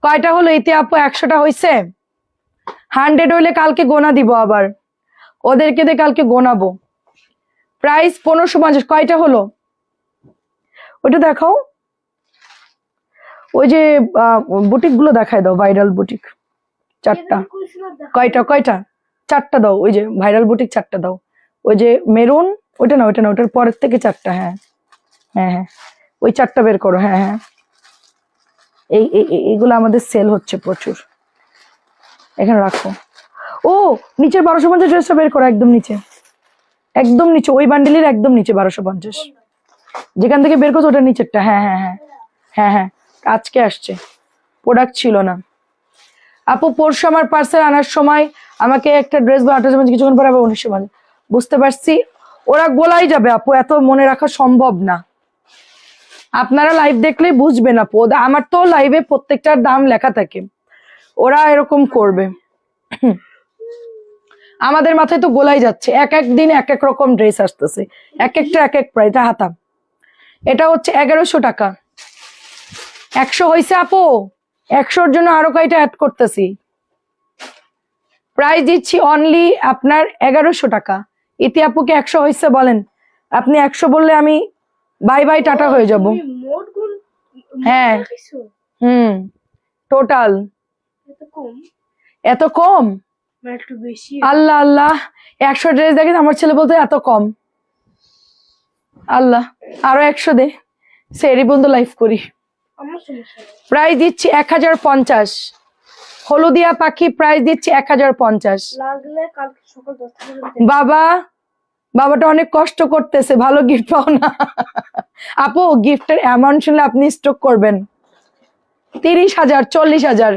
কয়টা হলো ইতি আপু? 100টা হয়েছে। 100 হইলে কালকে গোনা দিব, আবার ওদেরকে দিয়ে কালকে গোনাবো। প্রাইস 1550। কয়টা হলো ওইটা দেখাও, ওই যে বুটিক গুলো দেখায় দাও, ভাইরাল বুটিক 4টা। কয়টা কয়টা? 4টা দাও, ওই যে ভাইরাল বুটিক 4টা দাও। ওই যে মেরুন, ওইটা না ওইটা না, ওটার পরের থেকে 4টা। হ্যাঁ হ্যাঁ হ্যাঁ, ওই 4টা বের করো। হ্যাঁ হ্যাঁ, এইগুলো আমাদের সেল হচ্ছে প্রচুর, এখানে রাখো। ও নিচের 1250 ড্রেসটা বের করো, একদম নিচে, একদম নিচে, ওই বান্ডিলের একদম নিচে 1250, যেখান থেকে বের করছো ওটার নিচেরটা। হ্যাঁ হ্যাঁ হ্যাঁ হ্যাঁ হ্যাঁ, আজকে আসছে, প্রোডাক্ট ছিল না। আপু পরশু আমার পার্সেল আনার সময় আমাকে একটা ড্রেস বা 18 মাঝে কিছুক্ষণ পরে আবার 19 মাঝে, বুঝতে পারছি ওরা গোলাই যাবে আপু, এত মনে রাখা সম্ভব না। আপনারা লাইভ দেখলেই বুঝবেন আপু, আমার তো লাইভে প্রত্যেকটার দাম লেখা থাকে, ওরা এরকম করবে। আমাদের মাথায় তো গোলাই যাচ্ছে, এক এক দিন এক এক রকম ড্রেস আসতেছে, এক একটা এক এক প্রাইস। হাতা এটা হচ্ছে 1100 টাকা। 100 হয়েছে আপু, 100-র জন্য আরো কয়টা অ্যাড করতেছি। প্রাইস দিচ্ছি অনলি আপনার 1100 টাকা। ইতি আপুকে 100 হয়েছে বলেন, আপনি 100 বললে আমি বাই বাই টাটা হয়ে যাব। হ্যাঁ টোটাল এত কম, এত কম? মানে একটু বেশি। আল্লাহ আল্লাহ, 100 ড্রেস দেখে আমার ছেলে বলতে এত কম। আল্লাহ, আরো 100 দে, সেরি বন্ধু লাইফ করি। আমার সমস্যা নেই। প্রাইস দিচ্ছি 1050। হলুদিয়া পাখি প্রাইস দিচ্ছি 1050। লাগলে কালকে সকাল 10টা পর্যন্ত। বাবা, বাবাটা অনেক কষ্ট করতেছে, ভালো গিফট পাও না। আপু গিফটের অ্যামাউন্ট শুনলে আপনি স্ট্রোক করবেন। 30,000, 40,000।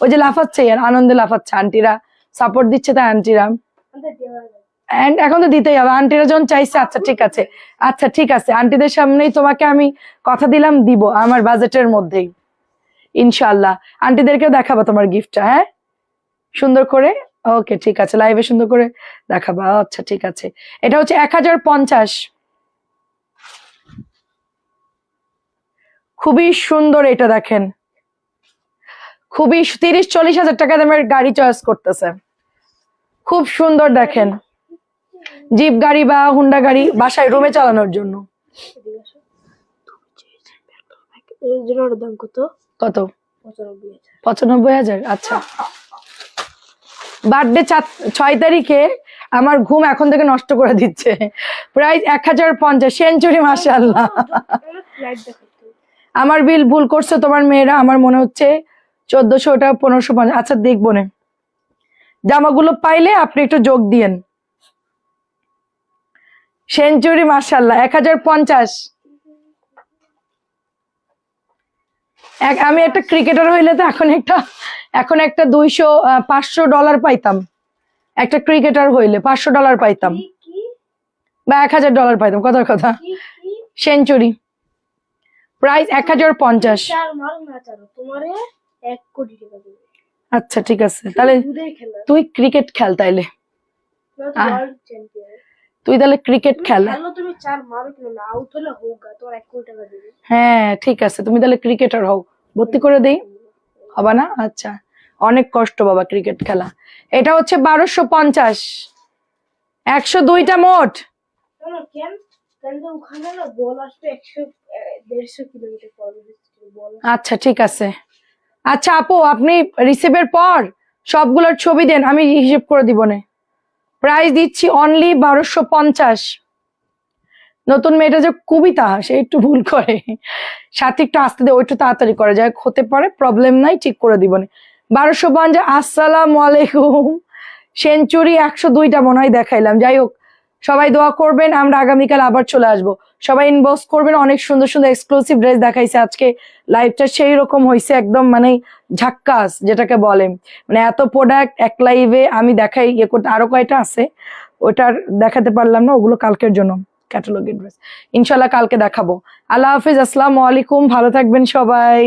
ওই যে লাফাচ্ছে, আর আনন্দে লাফাচ্ছে, আন্টিরা সাপোর্ট দিচ্ছে তাই আন্টিরা। আমাদের দেওয়া যায়। এন্ড এখন তো দিতেই হবে, আন্টিরা যখন চাইছে। আচ্ছা ঠিক আছে, আচ্ছা ঠিক আছে, আন্টিদের সামনেই তোমাকে আমি কথা দিলাম, দিব আমার বাজেটের মধ্যেই ইনশাল্লাহ। আন্টিদেরকেও দেখাবা তোমার গিফটটা, হ্যাঁ সুন্দর করে। ওকে ঠিক আছে, লাইভে সুন্দর করে দেখাবা। আচ্ছা ঠিক আছে, এটা হচ্ছে 1050। খুবই সুন্দর, এটা দেখেন, খুবই 30-40 হাজার টাকা দামের গাড়ি চয়েস করতেছে, খুব সুন্দর দেখেন। জিপ গাড়ি বা হুন্ডা গাড়ি বাসায় রুমে চালানোর জন্য। এদিকে আসো। এর জন্য ওটার দাম কত? কত? 95,000। 95,000। আচ্ছা, বার্থডে 6 তারিখে আমার ঘুম এখন থেকে নষ্ট করে দিচ্ছে। প্রাইস 1050, সেঞ্চুরি, মাশাআল্লাহ। অনেক লাইট দেখাচ্ছে। আমার বিল ভুল করছে তোমার মেয়েরা, আমার মনে হচ্ছে 1400, ওটা 1550। আচ্ছা দেখবো না, জামাগুলো পাইলে আপনি একটু যোগ দিয়েন। সেঞ্চুরি, মাশাআল্লাহ, 1050। আমি একটা ক্রিকেটার হইলে তো এখন একটা 500 ডলার পাইতাম। একটা ক্রিকেটার হইলে $500 পাইতাম, কি কি বা $1000 পাইতাম, কথার কথা। কি কি? Century price 1050। চার মারো না চারো, তোমারে 1 কোটি টাকা দেবে। আচ্ছা ঠিক আছে, তাহলে দুধের খেলা। তুই ক্রিকেট খেল তাইলে, তোমরা তো আহ। World champion. তুই তাহলে ক্রিকেট খেল। খেলো তুমি, চার মারো কিনা না, আউট হলে হোক, তোমার 1 কোটি টাকা দেবে। হ্যাঁ ঠিক আছে, তুমি তাহলে ক্রিকেটার হও, ভর্তি করে দেই, হবে না? আচ্ছা, অনেক কষ্ট বাবা ক্রিকেট খেলা। এটা হচ্ছে 1250, 102টা মোট। কেন কেন কেন যে ওখানে না বল আসবে 100-150 কিলোমিটার পর বল। আচ্ছা ঠিক আছে। আচ্ছা আপু, আপনি রিসিভের পর সবগুলোর ছবি দেন, আমি হিসেব করে দিব না। প্রাইস দিচ্ছি অনলি 1250। নতুন মেয়েটা যে কবিতা, সে একটু ভুল করে, সাথে একটু আসতে দে, ওইটু তাড়াতাড়ি করে যায়, হতে পারে প্রবলেম নাই, ঠিক করে দিব না। 1250। আসসালামু আলাইকুম। সেঞ্চুরি 102টা মনে হয় দেখাইলাম। যাই হোক, সবাই দোয়া করবেন, আমরা আগামীকাল আবার চলে আসবো। সবাই ইনবক্স করবেন, অনেক সুন্দর সুন্দর এক্সক্লুসিভ ড্রেস দেখাইছে আজকে। লাইভটা সেই রকম হয়েছে, একদম মানে ঝাক্কাস যেটাকে বলে, মানে এত প্রোডাক্ট এক লাইভে আমি দেখাই। ইয়ে করতে আরো কয়টা আছে, ওটার দেখাতে পারলাম না, ওগুলো কালকের জন্য, ক্যাটালগের ড্রেস ইনশাল্লাহ কালকে দেখাবো। আল্লাহ হাফিজ, আসসালামু আলাইকুম, ভালো থাকবেন সবাই।